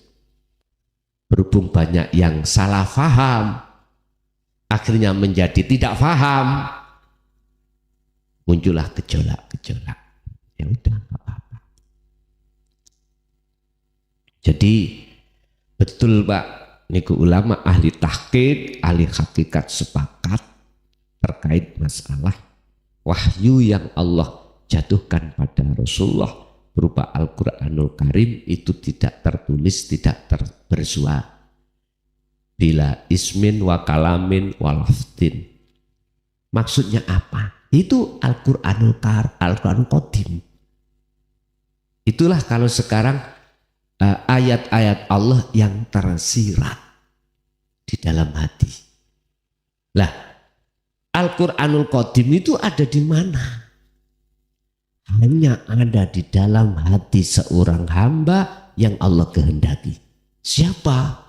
Berhubung banyak yang salah faham, akhirnya menjadi tidak faham, muncullah gejolak-gejolak. Ya udah, nggak apa-apa. Jadi betul Pak, niku ulama ahli tahqiq, ahli hakikat sepakat terkait masalah wahyu yang Allah jatuhkan pada Rasulullah berupa Al-Quranul Karim itu tidak tertulis, tidak bersuara. Bila ismin wa kalamin wa lafdin. Maksudnya apa? Itu Al-Quranul Qadim. Itulah kalau sekarang ayat-ayat Allah yang tersirat di dalam hati. Lah, Al-Qur'anul Qadim itu ada di mana? Hanya ada di dalam hati seorang hamba yang Allah kehendaki. Siapa?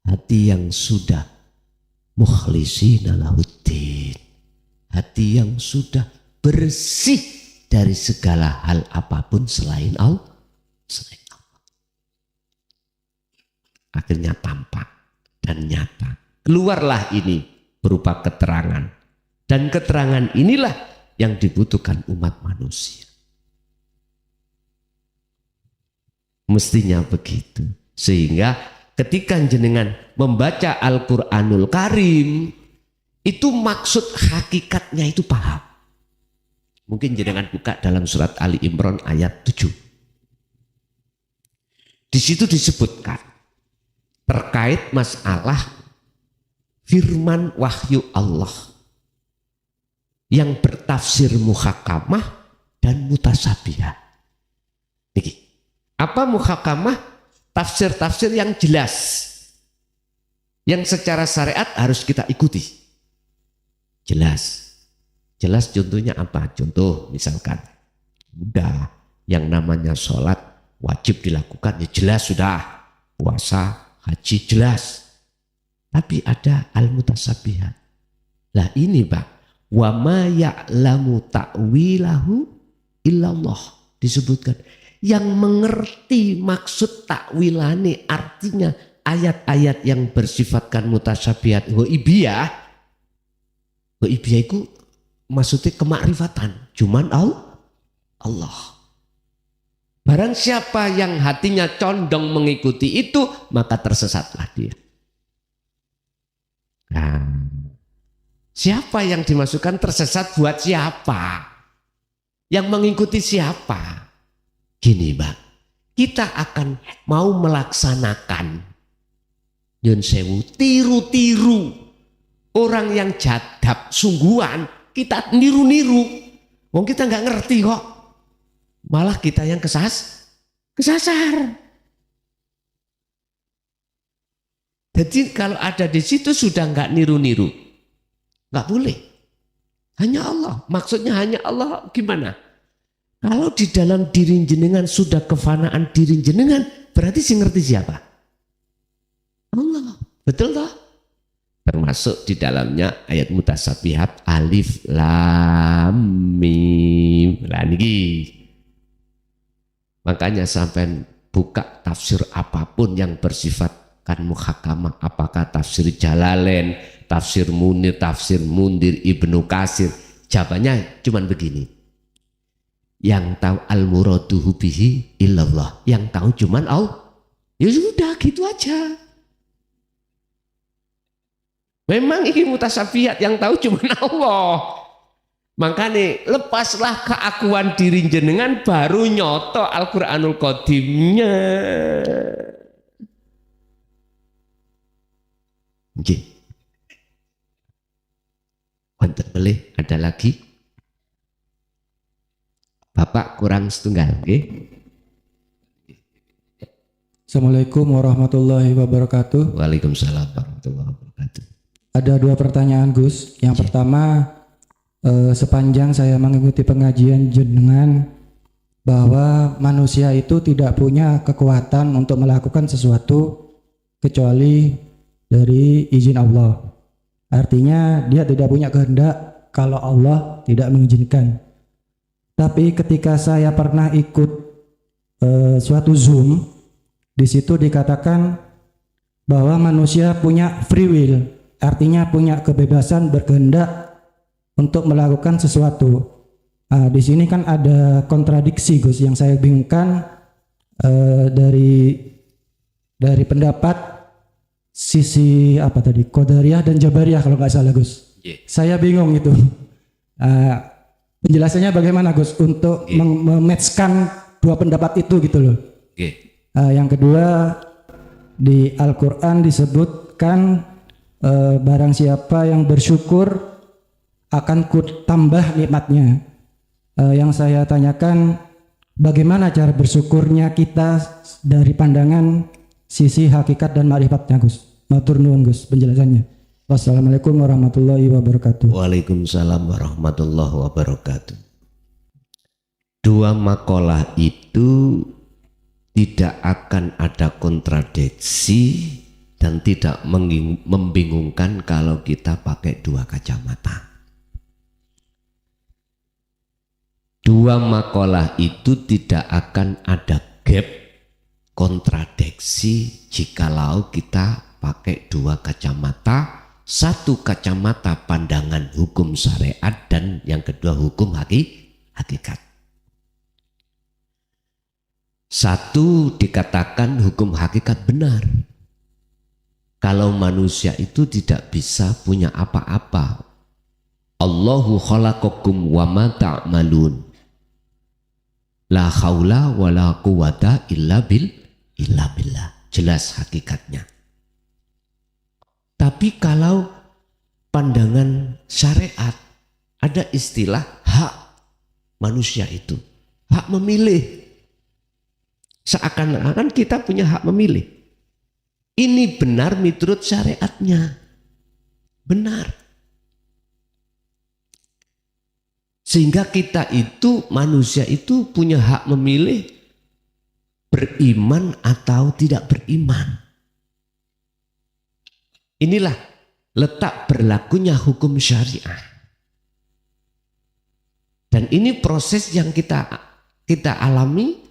Hati yang sudah mukhlishina lahuddin. Hati yang sudah bersih dari segala hal apapun selain Allah. Akhirnya tampak dan nyata. Keluarlah ini berupa keterangan. Dan keterangan inilah yang dibutuhkan umat manusia. Mestinya begitu. Sehingga ketika jenengan membaca Al-Qur'anul Karim, itu maksud hakikatnya itu paham. Mungkin jenengan buka dalam surat Ali Imran ayat 7. Di situ disebutkan terkait masalah firman wahyu Allah yang bertafsir muhakamah dan mutasabihah. Niki, apa muhakamah? Tafsir-tafsir yang jelas, yang secara syariat harus kita ikuti. Jelas. Jelas contohnya apa? Contoh misalkan, udah yang namanya sholat wajib dilakukan, ya jelas sudah. Puasa, haji jelas. Tapi ada al-mutasabihat. Lah ini Pak, wa ma ya'lamu ta'wilahu illallah, disebutkan. Yang mengerti maksud takwilane, artinya ayat-ayat yang bersifatkan mutasabihat ghaibiyah. Ghaibiyah itu maksudnya kemakrifatan, cuman Allah. Barang siapa yang hatinya condong mengikuti itu, maka tersesatlah dia. Nah, siapa yang dimasukkan tersesat buat siapa? Yang mengikuti siapa? Gini Mbak, kita akan mau melaksanakan Yun Sewu, tiru-tiru orang yang jadab sungguhan, kita niru-niru. Wong kita nggak ngerti kok, malah kita yang kesasar. Jadi kalau ada di situ sudah nggak niru-niru, nggak boleh. Hanya Allah, maksudnya hanya Allah gimana? Kalau di dalam diri jenengan sudah kefanaan diri jenengan, berarti sih ngerti siapa? Allah, betul toh? Termasuk di dalamnya ayat mutasabihat alif lam mim. Lah niki. Makanya sampai buka tafsir apapun yang bersifatkan muhakamah, apakah tafsir Jalalain, tafsir Munir, tafsir Mundir, Ibnu Katsir, jawabannya cuman begini. Yang tahu al-muraduhu bihi illallah, yang tahu cuman Allah. Ya sudah gitu aja. Memang ini mutasabihat, yang tahu cuman Allah. Makanya lepaslah keakuan diri jenengan, baru nyoto Al-Qur'anul Qadimnya. Oke. Wonten boleh ada lagi? Bapak kurang setunggal, oke?
Assalamualaikum warahmatullahi wabarakatuh.
Waalaikumsalam warahmatullahi wabarakatuh.
Ada dua pertanyaan Gus. Yang pertama, sepanjang saya mengikuti pengajian jenengan, bahwa manusia itu tidak punya kekuatan untuk melakukan sesuatu kecuali dari izin Allah. Artinya dia tidak punya kehendak kalau Allah tidak mengizinkan. Tapi ketika saya pernah ikut suatu Zoom, di situ dikatakan bahwa manusia punya free will, artinya punya kebebasan berkehendak untuk melakukan sesuatu. Di sini kan ada kontradiksi Gus, yang saya bingungkan dari pendapat sisi apa tadi, Qadariyah dan Jabariyah kalau nggak salah Gus. Saya bingung itu. Penjelasannya bagaimana Gus untuk mematchkan dua pendapat itu gitu loh. Yang kedua, di Al-Quran disebutkan barang siapa yang bersyukur akan kutambah nikmatnya. Yang saya tanyakan, bagaimana cara bersyukurnya kita dari pandangan sisi hakikat dan ma'rifatnya Gus? Matur nuwun Gus penjelasannya. Wassalamualaikum warahmatullahi wabarakatuh.
Waalaikumsalam warahmatullahi wabarakatuh. Dua makalah itu tidak akan ada kontradiksi dan tidak membingungkan kalau kita pakai dua kacamata. Dua makalah itu tidak akan ada gap kontradiksi jikalau kita pakai dua kacamata. Satu kacamata pandangan hukum syariat dan yang kedua hukum hakikat. Satu dikatakan hukum hakikat benar. Kalau manusia itu tidak bisa punya apa-apa. Allahu khalaqakum wa ma ta'malun. La haula wa la quwata illa billah. Jelas hakikatnya. Tapi kalau pandangan syariat ada istilah hak manusia itu. Hak memilih. Seakan-akan kita punya hak memilih. Ini benar menurut syariatnya. Benar. Sehingga kita itu, manusia itu punya hak memilih beriman atau tidak beriman. Inilah letak berlakunya hukum syariah. Dan ini proses yang kita alami.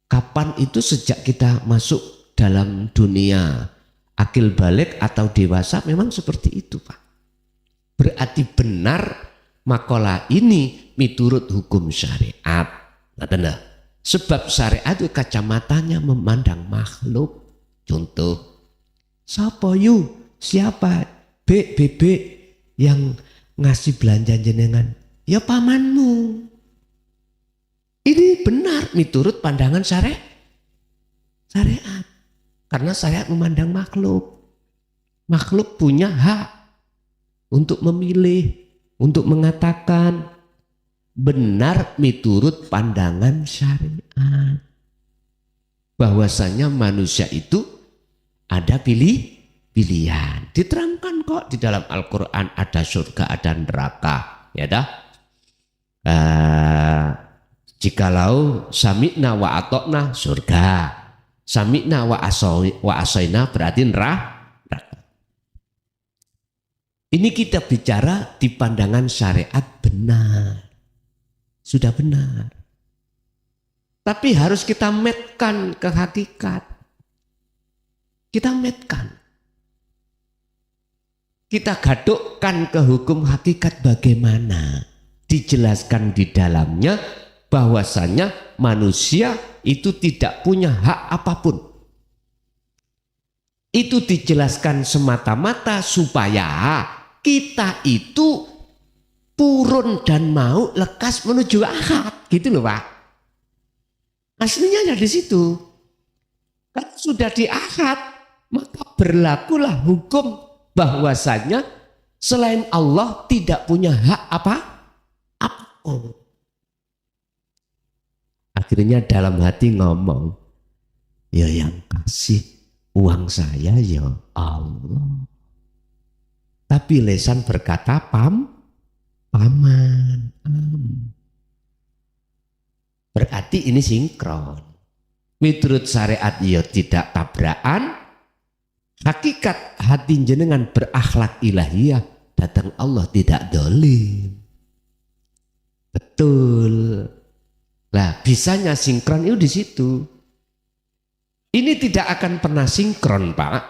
Kapan itu sejak kita masuk dalam dunia akil balik atau dewasa memang seperti itu Pak. Berarti benar makalah ini miturut hukum syariat. Nah, sebab syariat itu kacamatanya memandang makhluk. Contoh, siapa bebek yang ngasih belanja jenengan? Ya pamanmu. Ini benar miturut pandangan syariat. Karena syariat memandang makhluk. Makhluk punya hak untuk memilih, untuk mengatakan benar miturut pandangan syariat. Bahwasanya manusia itu ada pilihan. Diterangkan kok di dalam Al-Quran ada surga, ada neraka. Ya dah. Jikalau sami'na wa atokna surga, sami'na wa asoina berarti neraka. Ini kita bicara di pandangan syariat benar. Sudah benar. Tapi harus kita matkan ke hakikat. Kita matkan. Kita gadukkan ke hukum hakikat bagaimana. Dijelaskan di dalamnya bahwasanya manusia itu tidak punya hak apapun. Itu dijelaskan semata-mata supaya kita itu purun dan mau lekas menuju akhirat. Gitu loh Pak. Aslinya ada di situ. Kalau sudah di akhirat maka berlakulah hukum bahwasanya selain Allah tidak punya hak apapun. Akhirnya dalam hati ngomong, ya yang kasih uang saya ya Allah. Tapi lisan berkata paman. Berarti ini sinkron. Miturut syariat ya tidak tabrakan. Hakikat hati jenengan berakhlak ilahiyah, datang Allah tidak dolim. Betul. Lah bisanya sinkron itu di situ. Ini tidak akan pernah sinkron Pak,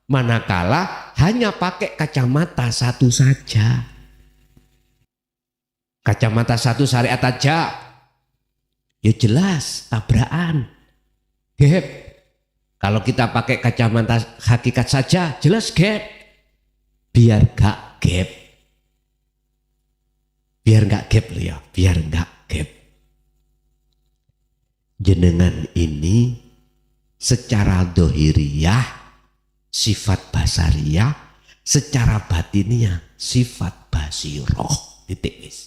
manakala hanya pakai kacamata satu saja. Kacamata satu syariat aja, ya jelas tabrakan, gap. Kalau kita pakai kacamata hakikat saja, jelas gap. Biar gak gap. Biar gak gap loh ya, biar gak gap. Jenengan ini secara dohiriyah sifat basariyah, secara batiniyah sifat basiroh. Titik wis.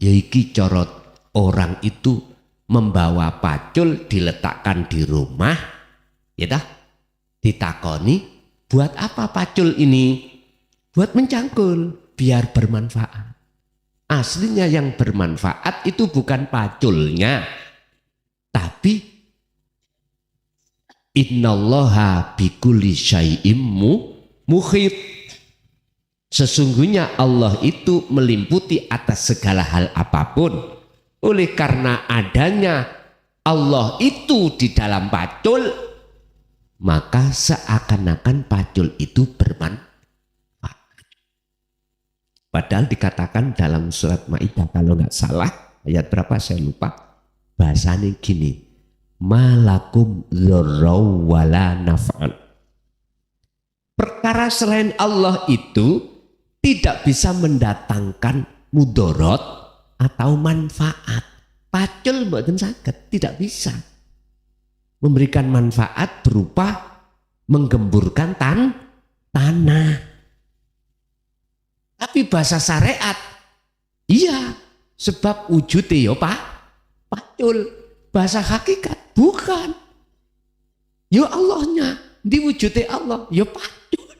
Ya iki corot orang itu membawa pacul diletakkan di rumah, ya dah, ditakoni, buat apa pacul ini? Buat mencangkul, biar bermanfaat. Aslinya yang bermanfaat itu bukan paculnya, tapi innallaha bikulli syai'im muhit. Sesungguhnya Allah itu melimputi atas segala hal apapun. Oleh karena adanya Allah itu di dalam pacul, maka seakan-akan pacul itu bermanfaat. Padahal dikatakan dalam surat Maidah, kalau nggak salah ayat berapa saya lupa, bahasanya gini, malakum dzarraw wala naf'an. Perkara selain Allah itu tidak bisa mendatangkan mudorot atau manfaat. Pacul mboten saged, tidak bisa memberikan manfaat berupa menggemburkan tanah. Tapi bahasa syariat, iya, sebab wujudnya ya pacul. Bahasa hakikat bukan. Ya Allahnya, diwujudnya Allah, ya pacul.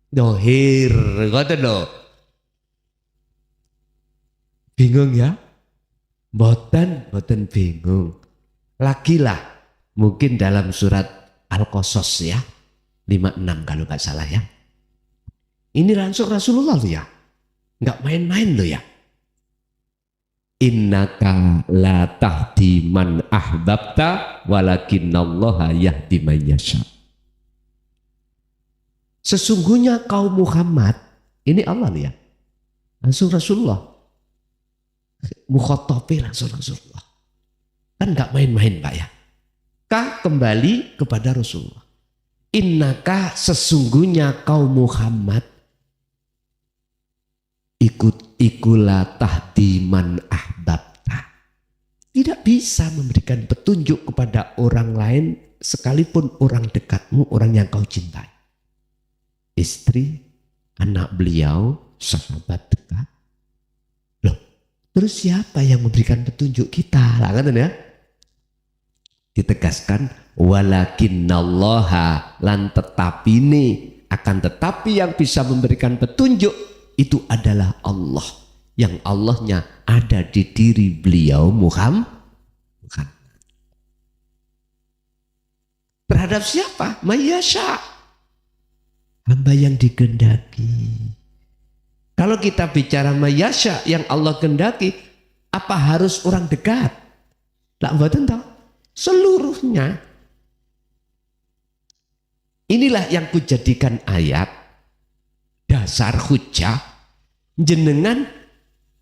Dohir, ngoten lho. Bingung ya? Boten bingung. Lagilah mungkin dalam surat Al-Qasas ya, 56 kalau nggak salah ya. Ini langsung Rasulullah loh ya. Nggak main-main loh ya. Innaka la tahdi man ahbabta walakinallaha yahdi man yasha. Sesungguhnya kaum Muhammad, ini Allah loh ya. Langsung Rasulullah. Mukhotobi langsung Rasulullah. Kan nggak main-main Pak ya. Kah kembali kepada Rasulullah. Innaka sesungguhnya kaum Muhammad ikulah tahdi man ahbabta. Tidak bisa memberikan petunjuk kepada orang lain sekalipun orang dekatmu, orang yang kau cintai. Istri, anak beliau, sahabat dekat. Loh, terus siapa yang memberikan petunjuk kita? Lah kan ya? Ditegaskan walakinnallaha, lan tetapi ini, akan tetapi yang bisa memberikan petunjuk itu adalah Allah, yang Allahnya ada di diri beliau Muhammad. Terhadap siapa? Mayyasha, hamba yang dikehendaki. Kalau kita bicara mayyasha yang Allah kehendaki, apa harus orang dekat? Lah mboten tahu. Seluruhnya. Inilah yang kujadikan ayat dasar hujah. Jenengan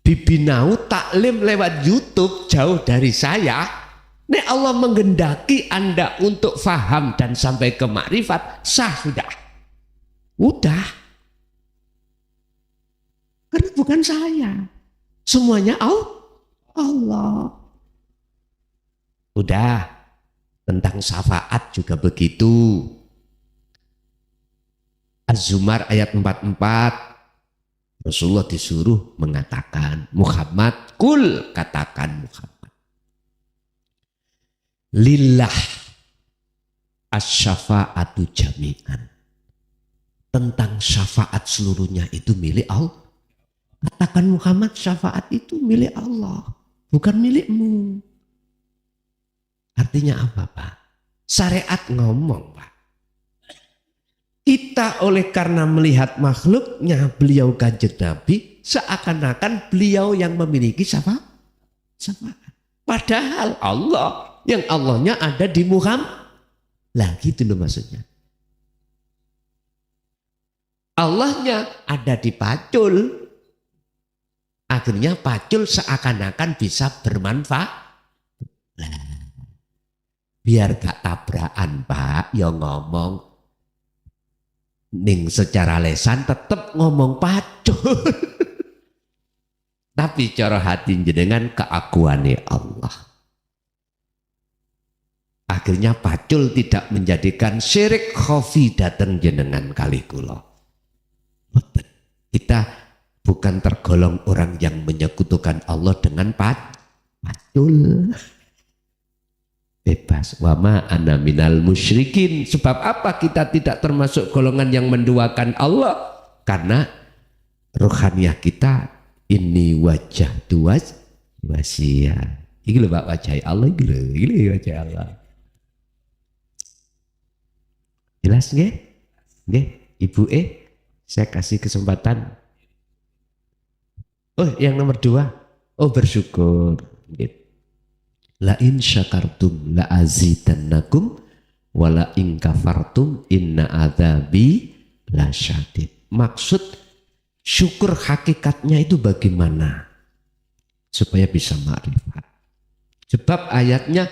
bibinau taklim lewat YouTube jauh dari saya. Nek Allah menghendaki Anda untuk faham dan sampai ke makrifat, sah sudah. Udah. Karena bukan saya. Semuanya Allah. Udah. Tentang syafaat juga begitu. Az-Zumar ayat 44. Rasulullah disuruh mengatakan, Muhammad, kul, katakan Muhammad. Lillah as-syafa'atu jami'an. Tentang syafaat seluruhnya itu milik Allah. Katakan Muhammad, syafaat itu milik Allah, bukan milikmu. Artinya apa Pak? Syariat ngomong Pak. Kita oleh karena melihat makhluknya beliau Kanjeng Nabi, seakan-akan beliau yang memiliki syafaat. Padahal Allah, yang Allahnya ada di Muhammad. Lah gitu loh maksudnya. Allahnya ada di pacul. Akhirnya pacul seakan-akan bisa bermanfaat. Nah, biar gak tabrakan Pak, ya ngomong. Ning secara lesan tetap ngomong pacul. Tapi cara hati jenengan keakuannya Allah. Akhirnya pacul tidak menjadikan syirik khafi datang jenengan kali kula. Kita bukan tergolong orang yang menyekutukan Allah dengan Betul. Bebas. Wama ana minal musyrikin. Sebab apa kita tidak termasuk golongan yang menduakan Allah? Karena rohaniah kita ini wajah duas wasia. Iki lho Pak wajah Allah iki lho wajah Allah. Jelas nggih? Nggih, Ibu saya kasih kesempatan. Oh, yang nomor 2. Oh, bersyukur. Gitu. La in syakartum la azidannakum wa la in kafartum inna adzabi lasyadid. Maksud syukur hakikatnya itu bagaimana? Supaya bisa makrifat. Sebab ayatnya,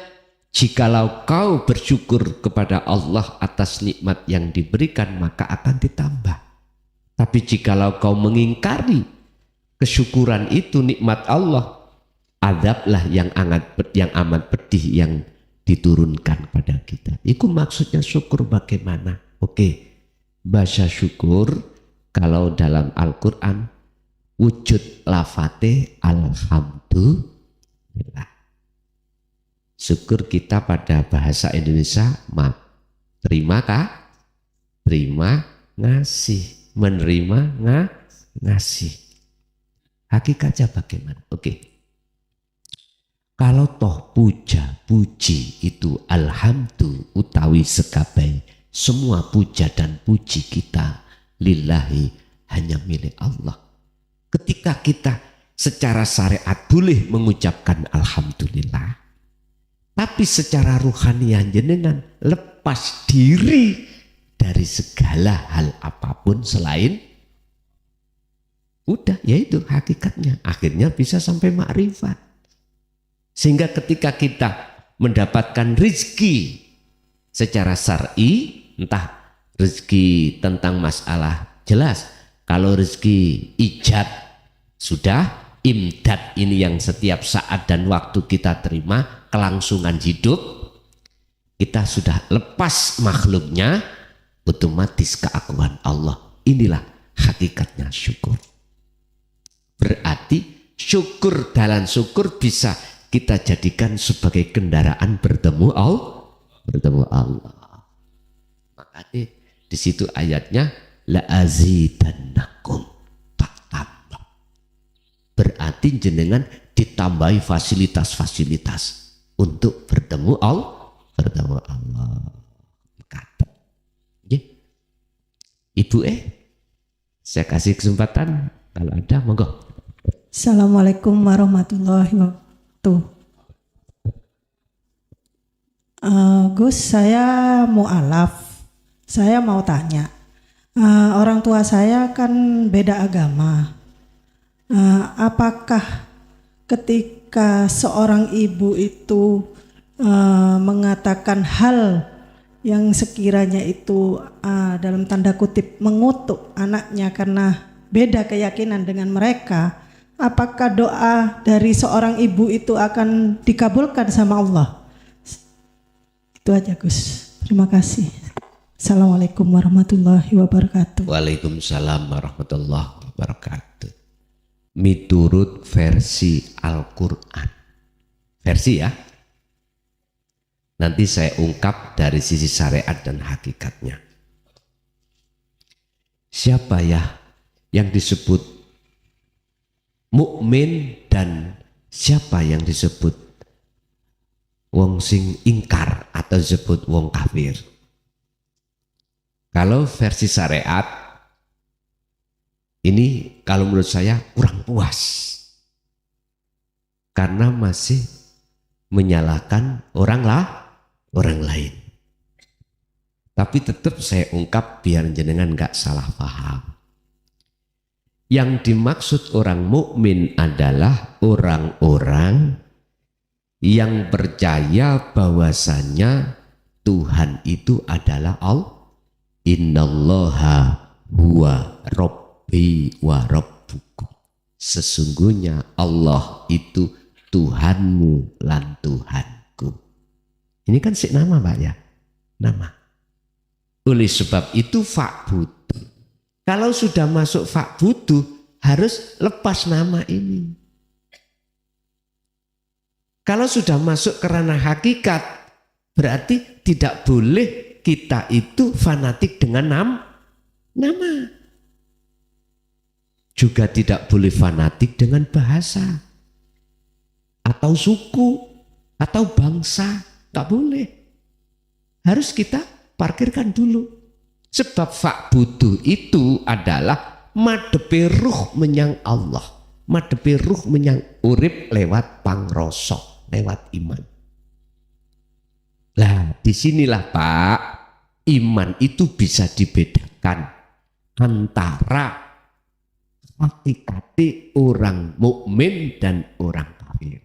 jikalau kau bersyukur kepada Allah atas nikmat yang diberikan, maka akan ditambah. Tapi jikalau kau mengingkari kesyukuran itu, nikmat Allah, azablah yang amat pedih yang diturunkan pada kita. Itu maksudnya syukur bagaimana? Oke, bahasa syukur kalau dalam Al-Quran wujud lafate alhamdulillah. Syukur kita pada bahasa Indonesia terima kah? Terima ngasih, menerima ngasih. Hakikatnya bagaimana? Oke. Kalau toh puja, puji itu alhamdulillah utawi sekabai semua puja dan puji kita lillahi hanya milik Allah. Ketika kita secara syariat boleh mengucapkan alhamdulillah, tapi secara ruhaniah jenengan lepas diri dari segala hal apapun selain udah, yaitu hakikatnya. Akhirnya bisa sampai makrifat. Sehingga ketika kita mendapatkan rezeki secara syar'i, entah rezeki tentang masalah jelas. Kalau rezeki ijad sudah, imdad ini yang setiap saat dan waktu kita terima, kelangsungan hidup, kita sudah lepas makhluknya, otomatis keagungan Allah. Inilah hakikatnya syukur. Berarti syukur, dalam syukur bisa kita jadikan sebagai kendaraan bertemu Allah. Makanya di situ ayatnya la azidannakum, tak tambah. Berarti jenengan ditambahi fasilitas-fasilitas untuk bertemu Allah. Kata. Ibu saya kasih kesempatan kalau ada, monggo.
Assalamualaikum warahmatullahi wabarakatuh. Gus, saya mu'alaf. Saya mau tanya. Orang tua saya kan beda agama. Apakah ketika seorang ibu itu mengatakan hal yang sekiranya itu dalam tanda kutip mengutuk anaknya karena beda keyakinan dengan mereka, apakah doa dari seorang ibu itu akan dikabulkan sama Allah? Itu aja Gus. Terima kasih. Assalamualaikum warahmatullahi wabarakatuh.
Waalaikumsalam warahmatullahi wabarakatuh. Miturut versi Al-Quran. Versi ya. Nanti saya ungkap dari sisi syariat dan hakikatnya. Siapa ya yang disebut mukmin dan siapa yang disebut wong sing ingkar atau disebut wong kafir? Kalau versi syariat ini kalau menurut saya kurang puas karena masih menyalahkan orang lain. Tapi tetap saya ungkap biar jenengan nggak salah paham. Yang dimaksud orang mukmin adalah orang-orang yang percaya bahwasanya Tuhan itu adalah Allah. Innallaha huwa rabbi wa rabbukum. Sesungguhnya Allah itu Tuhanmu lan Tuhanku. Ini kan sik nama Pak ya, nama. Oleh sebab itu fa'budu. Kalau sudah masuk fa'budu harus lepas nama ini. Kalau sudah masuk ke ranah hakikat, berarti tidak boleh kita itu fanatik dengan nama. Juga tidak boleh fanatik dengan bahasa atau suku atau bangsa. Tak boleh. Harus kita parkirkan dulu. Sebab fa'budu itu adalah madepe ruh menyang Allah. Madepe ruh menyang urip lewat pangrosok. Lewat iman. Lah disinilah Pak, iman itu bisa dibedakan antara hakikati orang mukmin dan orang kafir.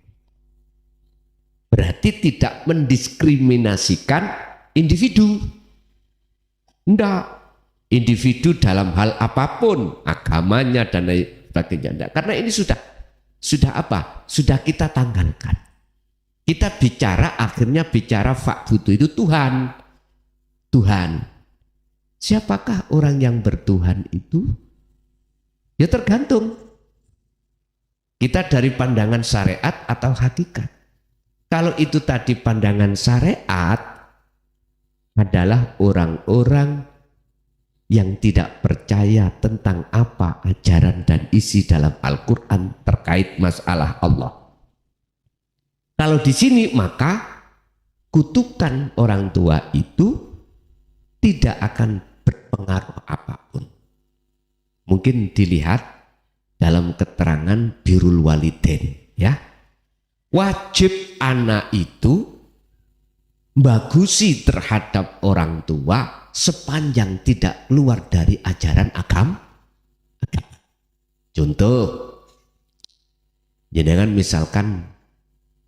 Berarti tidak mendiskriminasikan individu. Enggak. Individu dalam hal apapun, agamanya dan lain sebagainya. Enggak. Karena ini sudah apa? Sudah kita tanggalkan. Kita bicara, akhirnya bicara fa'budu itu Tuhan. Tuhan. Siapakah orang yang bertuhan itu? Ya tergantung. Kita dari pandangan syariat atau hakikat. Kalau itu tadi pandangan syariat adalah orang-orang yang tidak percaya tentang apa ajaran dan isi dalam Al-Quran terkait masalah Allah. Kalau di sini maka kutukan orang tua itu tidak akan berpengaruh apapun. Mungkin dilihat dalam keterangan birrul walidain, ya. Wajib anak itu bagusi terhadap orang tua sepanjang tidak keluar dari ajaran agama. Contoh, jenengan misalkan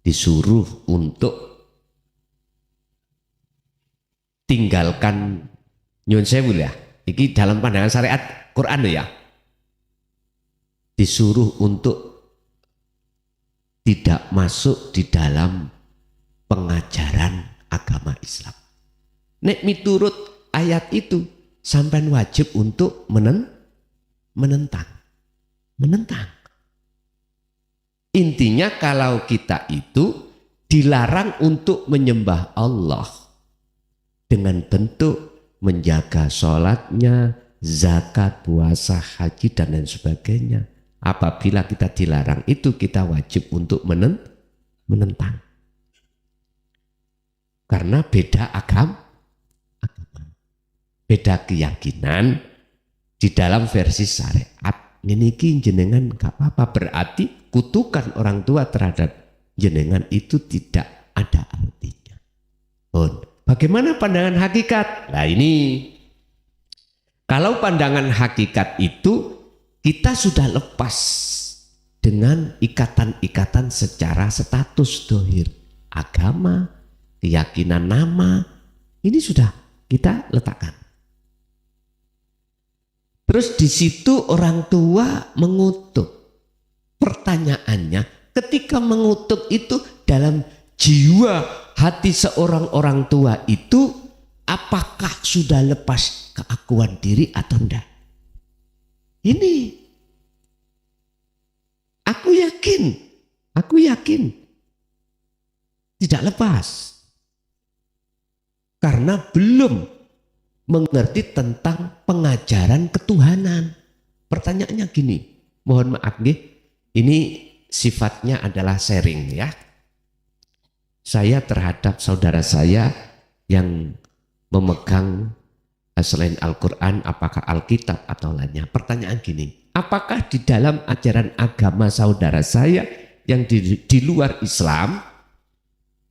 disuruh untuk tinggalkan nyun sewu ya, ini dalam pandangan syariat Quran ya, disuruh untuk tidak masuk di dalam pengajaran agama Islam. Nek miturut ayat itu sampean wajib untuk menentang. Intinya kalau kita itu dilarang untuk menyembah Allah dengan bentuk menjaga sholatnya, zakat, puasa, haji dan lain sebagainya. Apabila kita dilarang itu, kita wajib untuk menentang. Karena beda agama, beda keyakinan di dalam versi syariat. Ini jenengan gak apa-apa, berarti kutukan orang tua terhadap jenengan itu tidak ada artinya. Bagaimana pandangan hakikat? Nah ini, kalau pandangan hakikat itu kita sudah lepas dengan ikatan-ikatan secara status dohir, agama, keyakinan nama, ini sudah kita letakkan. Terus di situ orang tua mengutuk. Pertanyaannya, ketika mengutuk itu dalam jiwa hati seorang orang tua itu, apakah sudah lepas keakuan diri atau enggak? Ini aku yakin tidak lepas. Karena belum mengerti tentang pengajaran ketuhanan. Pertanyaannya gini, mohon maaf nih, ini sifatnya adalah sharing ya. Saya terhadap saudara saya yang memegang selain Al-Quran, apakah Alkitab atau lainnya. Pertanyaan gini, apakah di dalam ajaran agama saudara saya yang di luar Islam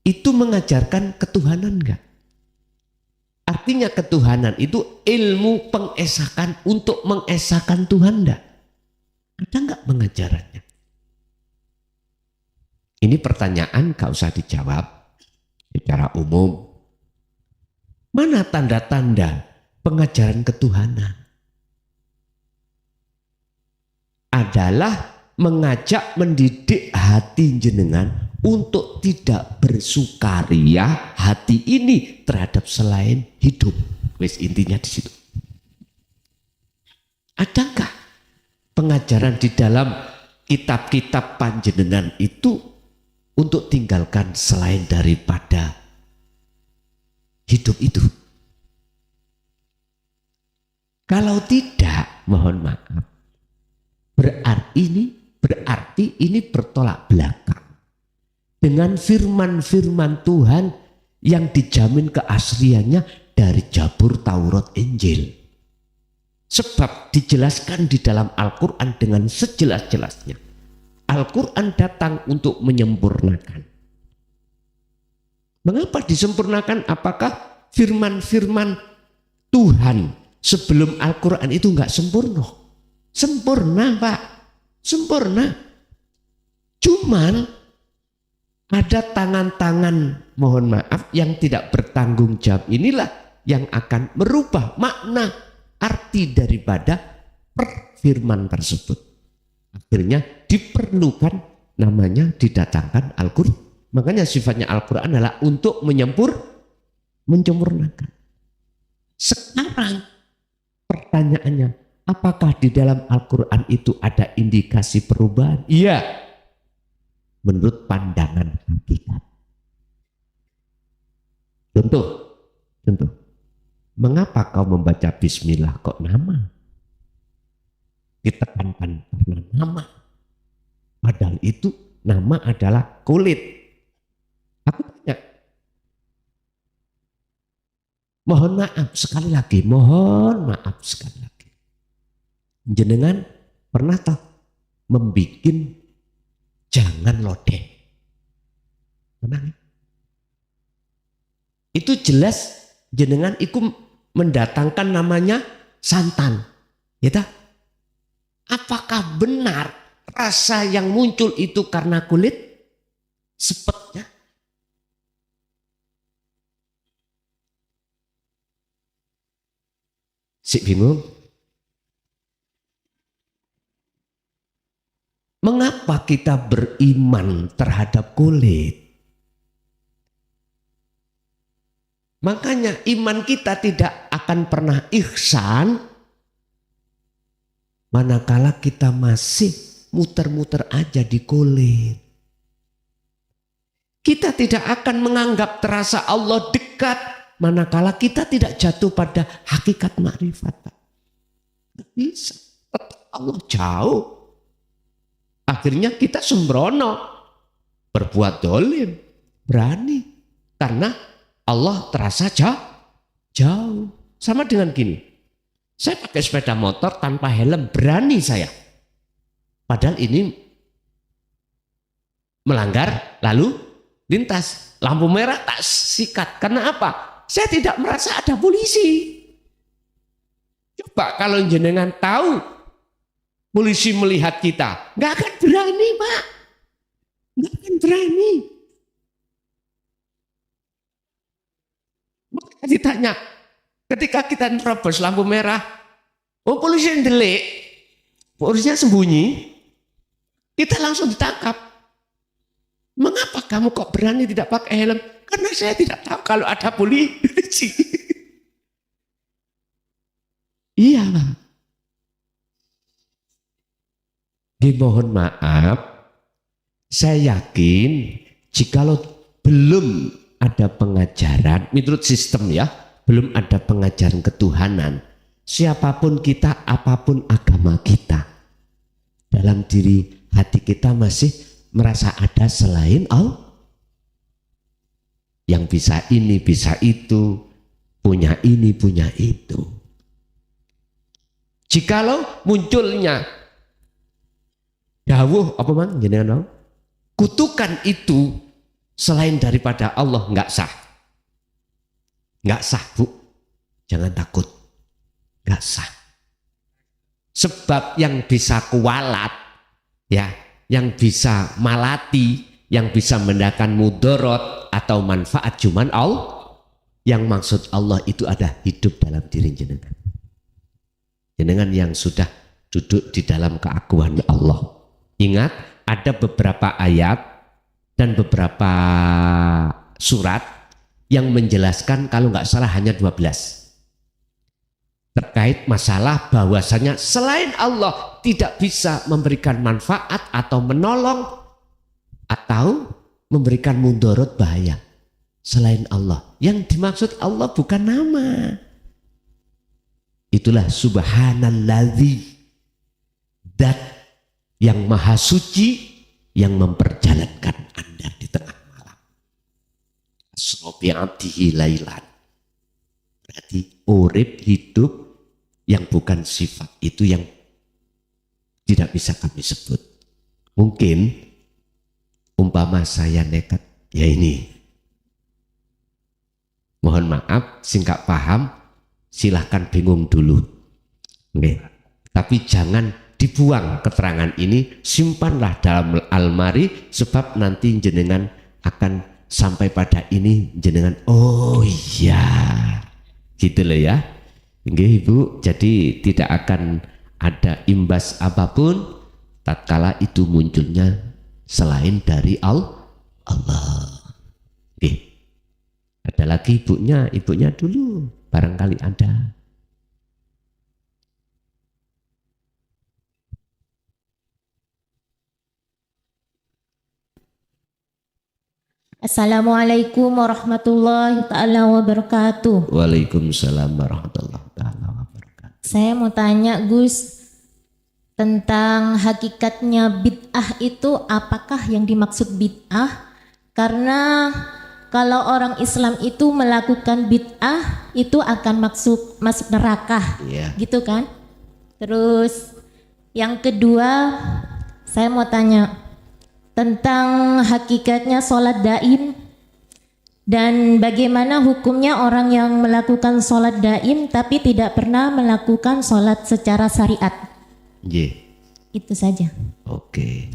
itu mengajarkan ketuhanan enggak? Artinya ketuhanan itu ilmu pengesakan untuk mengesahkan Tuhan enggak? Ada enggak pengajarannya? Ini pertanyaan gak usah dijawab secara umum. Mana tanda-tanda pengajaran ketuhanan? Adalah mengajak mendidik hati jenengan untuk tidak bersukaria hati ini terhadap selain hidup. Wes intinya di situ. Adakah pengajaran di dalam kitab-kitab panjenengan itu untuk tinggalkan selain daripada hidup itu? Kalau tidak, mohon maaf, berarti ini bertolak belakang dengan firman-firman Tuhan yang dijamin keasliannya dari Zabur, Taurat, Injil. Sebab dijelaskan di dalam Al-Quran dengan sejelas-jelasnya. Al-Quran datang untuk menyempurnakan. Mengapa disempurnakan? Apakah firman-firman Tuhan sebelum Al-Quran itu enggak sempurna? Sempurna, Pak. Sempurna. Cuman ada tangan-tangan, mohon maaf, yang tidak bertanggung jawab inilah yang akan merubah makna arti daripada firman tersebut. Akhirnya diperlukan namanya didatangkan Al-Quran. Makanya sifatnya Al-Quran adalah untuk menyempurnakan. Sekarang pertanyaannya, apakah di dalam Al-Quran itu ada indikasi perubahan? Iya, menurut pandangan hakikat. Contoh, mengapa kau membaca bismillah kok nama? Ditekankan karena nama. Padahal itu nama adalah kulit. Aku tanya, mohon maaf sekali lagi, jenengan pernah tak membikin jangan lodeh? Pernah? Itu jelas jenengan ikut mendatangkan namanya santan. Ya tak? Apakah benar rasa yang muncul itu karena kulit? Sepetnya? Si bingung. Mengapa kita beriman terhadap kulit? Makanya iman kita tidak akan pernah ihsan manakala kita masih muter-muter aja di kulit. Kita tidak akan menganggap terasa Allah dekat manakala kita tidak jatuh pada hakikat makrifat. Tidak bisa. Allah jauh. Akhirnya kita sembrono, berbuat dolim, berani. Karena Allah terasa jauh. Sama dengan gini, saya pakai sepeda motor tanpa helm, berani saya. Padahal ini melanggar lalu lintas. Lampu merah tak sikat. Karena apa? Saya tidak merasa ada polisi. Coba kalau jenengan tahu polisi melihat kita, nggak akan berani, Pak. Nggak akan berani. Maka ditanya, ketika kita nerobos lampu merah, oh polisi yang delik, polisinya sembunyi, kita langsung ditangkap. Mengapa kamu kok berani tidak pakai helm? Karena saya tidak tahu kalau ada polisi. Iya, Pak. Mohon maaf, saya yakin jikalau belum ada pengajaran, menurut sistem ya, belum ada pengajaran ketuhanan, siapapun kita, apapun agama kita, dalam diri hati kita masih merasa ada selain Allah. Yang bisa ini, bisa itu, punya ini, punya itu. Jikalau munculnya dawuh apa man jenengan tahu? Kutukan itu selain daripada Allah nggak sah. Nggak sah, Bu. Jangan takut. Nggak sah. Sebab yang bisa kualat ya, yang bisa malati, yang bisa mendatangkan mudorot atau manfaat cuman Allah. Yang maksud Allah itu ada hidup dalam diri jenengan. Jenengan yang sudah duduk di dalam keakuan Allah. Ingat, ada beberapa ayat dan beberapa surat yang menjelaskan kalau nggak salah hanya 12 terkait masalah bahwasanya selain Allah tidak bisa memberikan manfaat atau menolong atau memberikan mudarat bahaya selain Allah. Yang dimaksud Allah bukan nama. Itulah subhanalladzi, zat yang maha suci yang memperjalankan Anda di tengah malam. Asra bi 'abdihi lailan. Berarti urip hidup yang bukan sifat itu yang tidak bisa kami sebut. Mungkin umpama saya nekat, ya ini. Mohon maaf, singkat paham, silahkan bingung dulu. Oke. Tapi jangan dibuang keterangan ini, simpanlah dalam almari, sebab nanti jenengan akan sampai pada ini jenengan, oh iya, gitu loh ya. Nggih Ibu, jadi tidak akan ada imbas apapun tatkala itu munculnya selain dari Allah. Nggih. Ada lagi ibunya dulu, barangkali ada.
Assalamualaikum warahmatullahi ta'ala wabarakatuh.
Waalaikumsalam warahmatullahi ta'ala wabarakatuh.
Saya mau tanya Gus, tentang hakikatnya bid'ah itu, apakah yang dimaksud bid'ah? Karena kalau orang Islam itu melakukan bid'ah itu akan masuk neraka, gitu kan? Terus yang kedua, saya mau tanya tentang hakikatnya sholat daim dan bagaimana hukumnya orang yang melakukan sholat daim tapi tidak pernah melakukan sholat secara syariat.
Itu
saja.
Oke.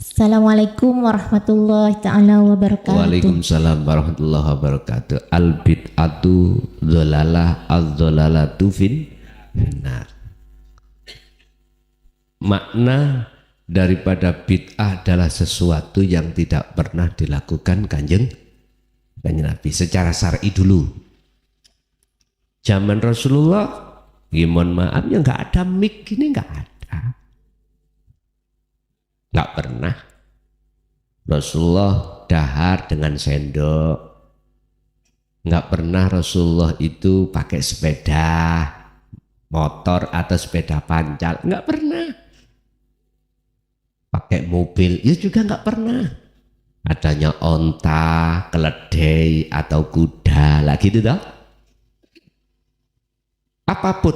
Assalamualaikum warahmatullahi ta'ala wabarakatuh.
Waalaikumsalam warahmatullahi wabarakatuh. Al bid'atu dhalalah az-dhalalatu finnar. Makna daripada bid'ah adalah sesuatu yang tidak pernah dilakukan kanjeng Nabi secara syar'i dulu. Zaman Rasulullah, mohon maaf ya nggak ada mic ini, nggak ada, nggak pernah. Rasulullah dahar dengan sendok, nggak pernah Rasulullah itu pakai sepeda motor atau sepeda pancal, nggak pernah. Pakai mobil, ya juga nggak pernah. Adanya onta, keledai atau kuda, lah gitu dah. Apapun,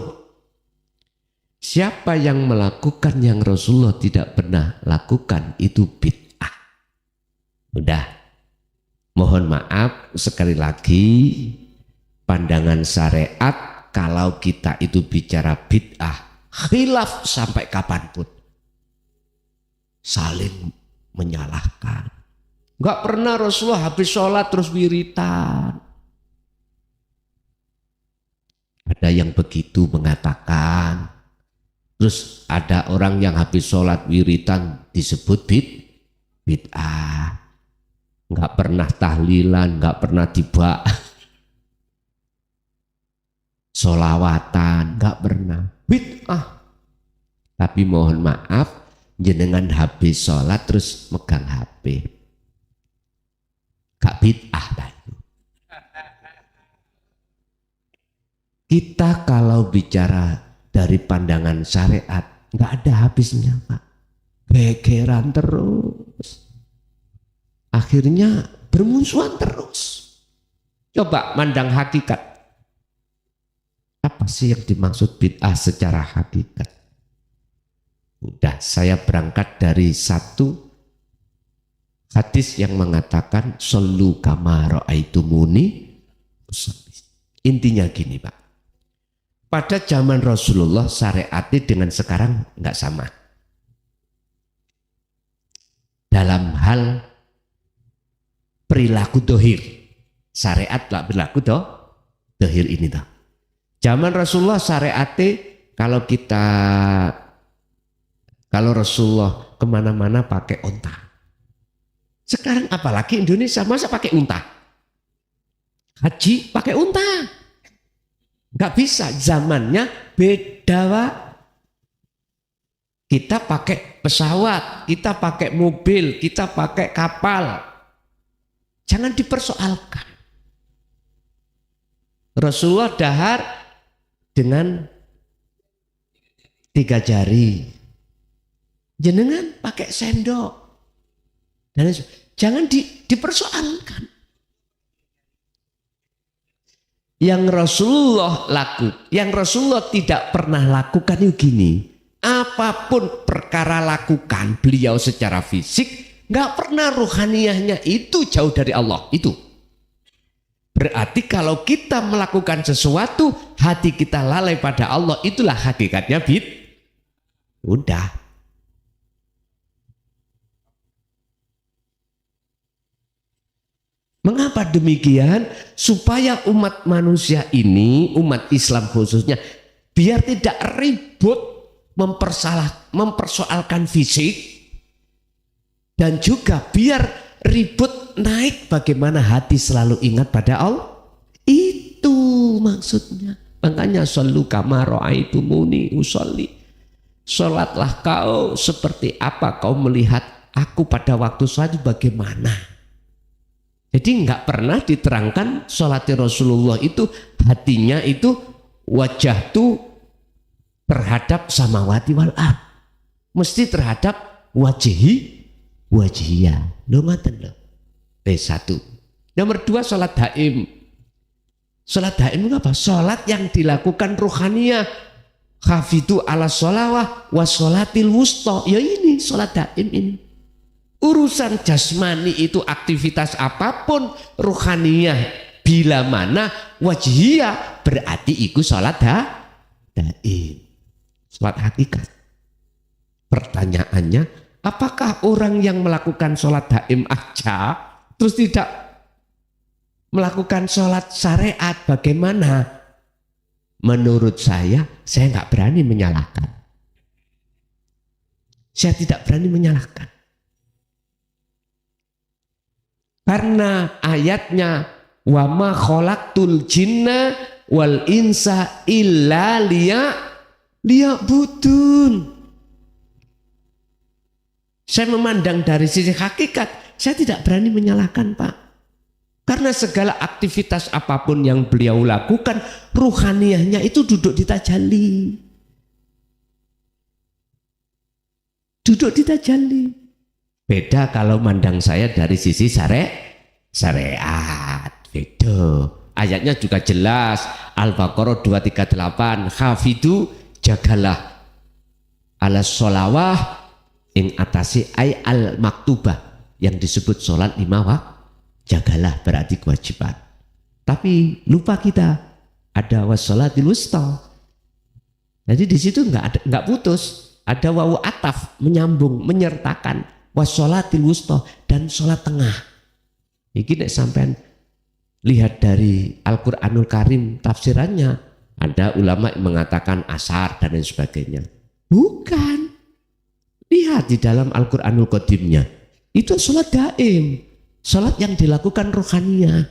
siapa yang melakukan yang Rasulullah tidak pernah lakukan itu bid'ah. Udah, mohon maaf sekali lagi, pandangan syariat kalau kita itu bicara bid'ah, khilaf sampai kapanpun. Saling menyalahkan. Enggak pernah Rasulullah habis sholat terus wiritan. Ada yang begitu mengatakan. Terus ada orang yang habis sholat wiritan disebut bid'ah. Enggak pernah tahlilan, enggak pernah tiba sholawatan, enggak pernah. Bid'ah. Tapi mohon maaf, jenengan habis sholat terus megang HP, gak bid'ah tadi. Kita kalau bicara dari pandangan syariat nggak ada habisnya Pak, gegeran terus, akhirnya bermusuhan terus. Coba mandang hakikat, apa sih yang dimaksud bid'ah secara hakikat? Udah, saya berangkat dari satu hadis yang mengatakan shollu kama ra'aitumuni usolli. Intinya gini Pak, pada zaman Rasulullah syariatnya dengan sekarang nggak sama. Dalam hal perilaku dohir, syariat lah berlaku dohir ini dah. Zaman Rasulullah syariatnya kalau Rasulullah kemana-mana pakai unta. Sekarang apalagi Indonesia, masa pakai unta? Haji pakai unta. Gak bisa, zamannya beda Pak. Kita pakai pesawat, kita pakai mobil, kita pakai kapal. jangan dipersoalkan. Rasulullah dahar dengan 3 jari, jenengan pakai sendok, dan jangan dipersoalkan. Yang Rasulullah tidak pernah lakukan itu gini, apapun perkara lakukan beliau secara fisik, nggak pernah ruhaniyahnya itu jauh dari Allah. Itu berarti kalau kita melakukan sesuatu hati kita lalai pada Allah, itulah hakikatnya udah. Mengapa demikian? Supaya umat manusia ini, umat Islam khususnya, biar tidak ribut mempersoalkan fisik, dan juga biar ribut naik bagaimana hati selalu ingat pada Allah. Itu maksudnya. Makanya shollu kama ra'aitumuni usolli. Sholatlah kau seperti apa kau melihat aku pada waktu sholat bagaimana. Jadi nggak pernah diterangkan sholatnya Rasulullah itu hatinya itu wajah tuh terhadap samawati wal ard, mesti terhadap wajihiyah. Lo ngaten lo. Satu. Nomor 2 sholat daim. Sholat daim itu apa? Sholat yang dilakukan ruhaniyah. Khafidu ala sholawah wa sholatil wusta. Ya ini sholat daim ini. Urusan jasmani itu aktivitas apapun, ruhaniyah bila mana wajhiyah berarti itu sholat daim, sholat hakikat. Pertanyaannya, apakah orang yang melakukan sholat daim aja terus tidak melakukan sholat syariat bagaimana? Menurut saya nggak berani menyalahkan. Saya tidak berani menyalahkan. Karena ayatnya wa ma khalaqtul jinna wal insa illa liya'budun. Saya memandang dari sisi hakikat, saya tidak berani menyalahkan Pak. Karena segala aktivitas apapun yang beliau lakukan, ruhaniyahnya itu duduk di tajalli. Duduk di tajalli. Beda kalau mandang saya dari sisi syariat. Beda. Ayatnya juga jelas. Al-Baqarah 238. Hafidu jagalah ala sholawah ing atasi ay al maktubah. Yang disebut sholat 5 waktu. Jagalah berarti kewajiban. Tapi lupa kita ada wassolatil wusta. Jadi di situ nggak putus. Ada wawu ataf menyambung, menyertakan wassolatil wusta dan sholat tengah. Ini nek sampean lihat dari Al-Quranul Karim tafsirannya, ada ulama yang mengatakan asar dan lain sebagainya. Bukan. Lihat di dalam Al-Quranul Qadimnya, itu sholat daim, sholat yang dilakukan rohaniyah,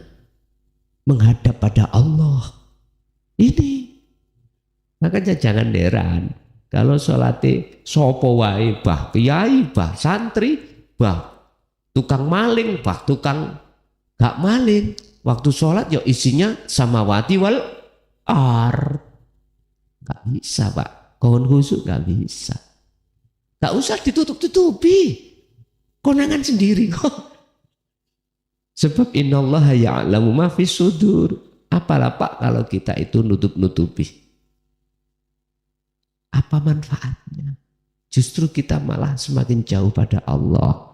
menghadap pada Allah. Ini makanya jangan heran kalau sholatnya sopo wae, bah kiai, bah santri, bah tukang maling, bah tukang gak maling, waktu sholat ya isinya samawati wal ard. Gak bisa Pak, kawan khusyuk gak bisa. Gak usah ditutup-tutupi, konangan sendiri kok. Sebab innallaha ya'lamu ma fis sudur. Apalah Pak kalau kita itu nutup-nutupi. Apa manfaatnya? Justru kita malah semakin jauh pada Allah.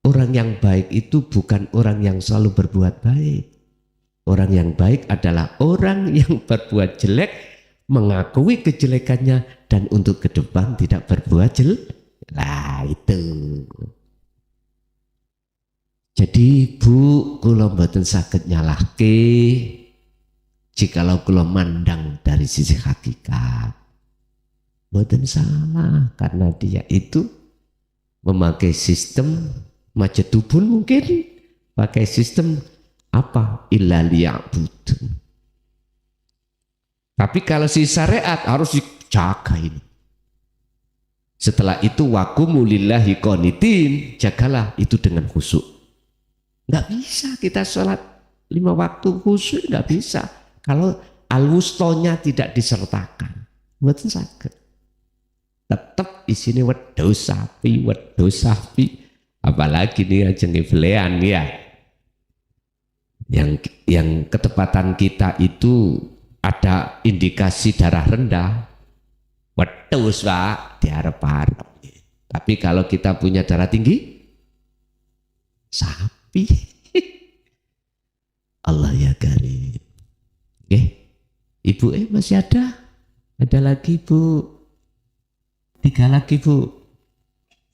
Orang yang baik itu bukan orang yang selalu berbuat baik. Orang yang baik adalah orang yang berbuat jelek, mengakui kejelekannya, dan untuk ke depan tidak berbuat jelek. Lah itu. Jadi Bu, kula mboten saged nyalahke jikalau kula mandang dari sisi hakikat. Mboten salah karena dia itu memakai sistem majetubun, mungkin pakai sistem apa? Illa liya'budun. Tapi kalau si syariat harus dijaga ini. Setelah itu waqumu lillahi qanitin, jagalah itu dengan khusyuk. Nggak bisa kita sholat 5 waktu khusyuk, nggak bisa. Kalau al-wustonya tidak disertakan, mboten saged. Tetap isinya wedhus sapi. Apalagi nih jenenge belean ya. Yang ketepatan kita itu ada indikasi darah rendah, wedhus Pak diarep-arep. Tapi kalau kita punya darah tinggi, sapi. Allah ya karim. Oke, Ibu masih ada? Ada lagi Bu? 3 lagi Bu.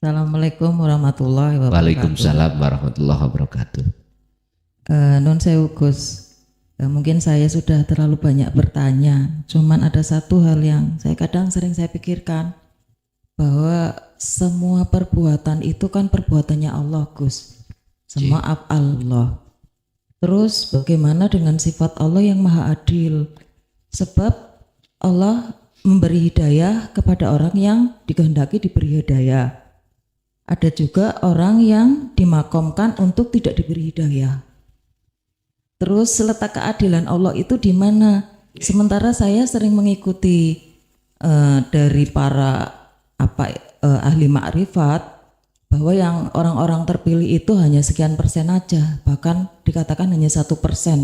Assalamualaikum warahmatullahi wabarakatuh.
Waalaikumsalam warahmatullahi wabarakatuh.
Nun sewu Gus, mungkin saya sudah terlalu banyak bertanya. Cuman ada satu hal yang kadang sering saya pikirkan, bahwa semua perbuatan itu kan perbuatannya Allah Gus. Semua Allah. Terus bagaimana dengan sifat Allah yang maha adil? Sebab Allah memberi hidayah kepada orang yang dikehendaki diberi hidayah. Ada juga orang yang dimakomkan untuk tidak diberi hidayah. Terus letak keadilan Allah itu di mana? Sementara saya sering mengikuti dari para ahli makrifat, bahwa yang orang-orang terpilih itu hanya sekian persen aja, bahkan dikatakan hanya 1%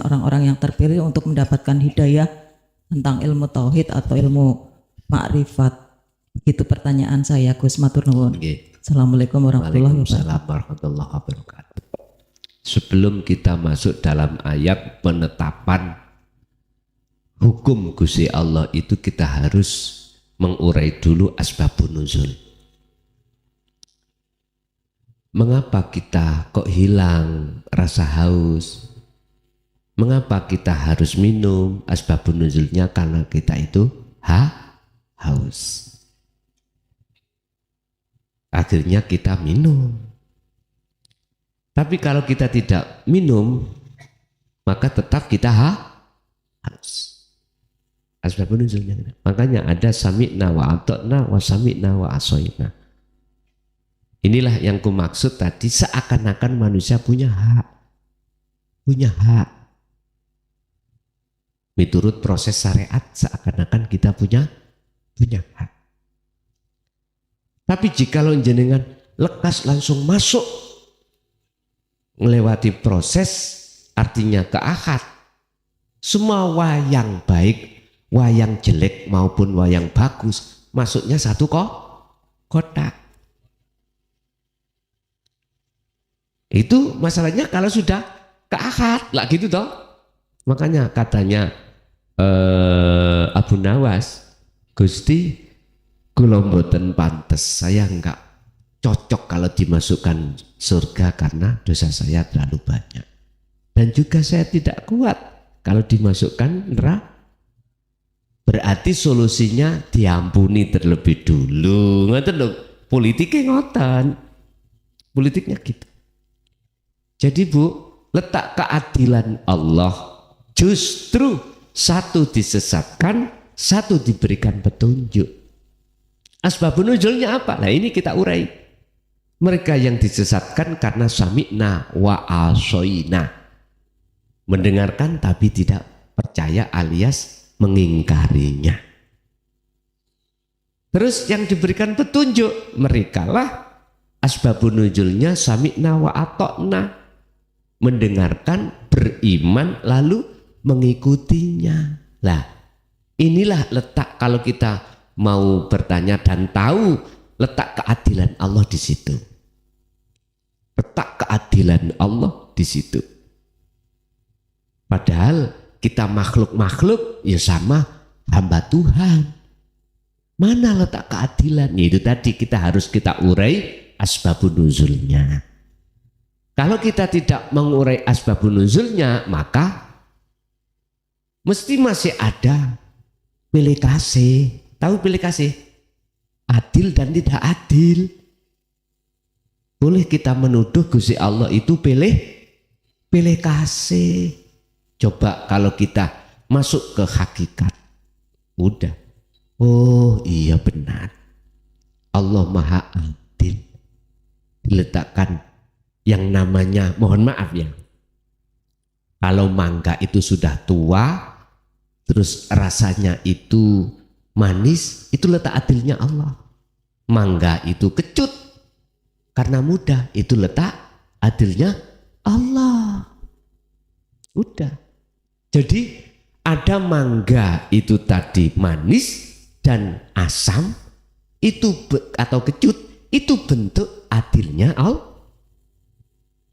orang-orang yang terpilih untuk mendapatkan hidayah tentang ilmu tauhid atau ilmu makrifat. Itu pertanyaan saya, Gus matur nuwun. Assalamualaikum warahmatullahi
wabarakatuh. Sebelum kita masuk dalam ayat penetapan hukum Gusti Allah itu, kita harus mengurai dulu asbabun nuzul. Mengapa kita kok hilang rasa haus? Mengapa kita harus minum? Asbabun nuzulnya karena kita itu haus. Akhirnya kita minum. Tapi kalau kita tidak minum, maka tetap kita haus. Asbabun nuzulnya. Makanya ada sami'na wa ata'na wa sami'na wa asoyna. Inilah yang kumaksud tadi, seakan-akan manusia punya hak. Punya hak. Menurut proses syariat, seakan-akan kita punya hak. Tapi jikalau jenengan lekas langsung masuk, melewati proses, artinya ke akad, semua wayang baik, wayang jelek maupun wayang bagus, masuknya satu kotak. Itu masalahnya kalau sudah ke akad lah gitu toh. Makanya katanya Abu Nawas, Gusti kula mboten pantes, saya enggak cocok kalau dimasukkan surga karena dosa saya terlalu banyak. Dan juga saya tidak kuat kalau dimasukkan neraka. Berarti solusinya diampuni terlebih dulu. Ngoten lho, politiknya ngoten. Politiknya gitu. Jadi Bu, letak keadilan Allah justru satu disesatkan, satu diberikan petunjuk. Asbabun nuzulnya apa? Nah ini kita urai. Mereka yang disesatkan karena sami'na wa asoyna, mendengarkan tapi tidak percaya alias mengingkarinya. Terus yang diberikan petunjuk, merekalah asbabun nuzulnya sami'na wa ata'na, mendengarkan, beriman, lalu mengikutinya. Lah, inilah letak kalau kita mau bertanya dan tahu letak keadilan Allah di situ. Letak keadilan Allah di situ. Padahal kita makhluk-makhluk ya sama hamba Tuhan. Mana letak keadilan? Itu tadi kita harus urai asbabun nuzulnya. Kalau kita tidak mengurai asbabun nuzulnya, maka mesti masih ada pilih kasih. Tahu pilih kasih? Adil dan tidak adil. Boleh kita menuduh Gusti Allah itu pilih kasih. Coba kalau kita masuk ke hakikat, udah. Oh iya benar. Allah Maha Adil. Diletakkan yang namanya, mohon maaf ya, kalau mangga itu sudah tua, terus rasanya itu manis, itu letak adilnya Allah. Mangga itu kecut karena muda, itu letak adilnya Allah. Udah. Jadi ada mangga itu tadi manis dan asam, itu atau kecut, itu bentuk adilnya Allah.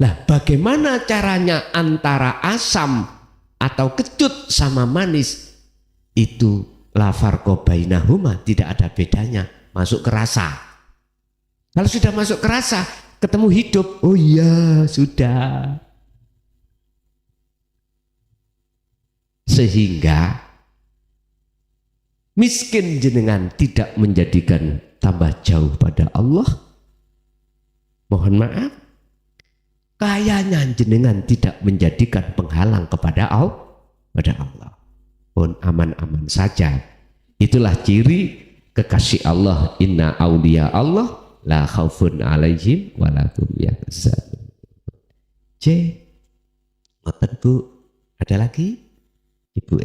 Lah bagaimana caranya antara asam atau kecut sama manis? Itu la farqa bainahuma, tidak ada bedanya, masuk ke rasa. Kalau sudah masuk ke rasa, ketemu hidup, oh iya sudah. Sehingga miskin jenengan tidak menjadikan tambah jauh pada Allah. Mohon maaf, kayanya jenengan tidak menjadikan penghalang kepada Allah. Pun aman-aman saja. Itulah ciri kekasih Allah. Inna auliya Allah la khaufun alaihim wa la hum yahzanun. C. Ngoten Bu. Ada lagi? Ibu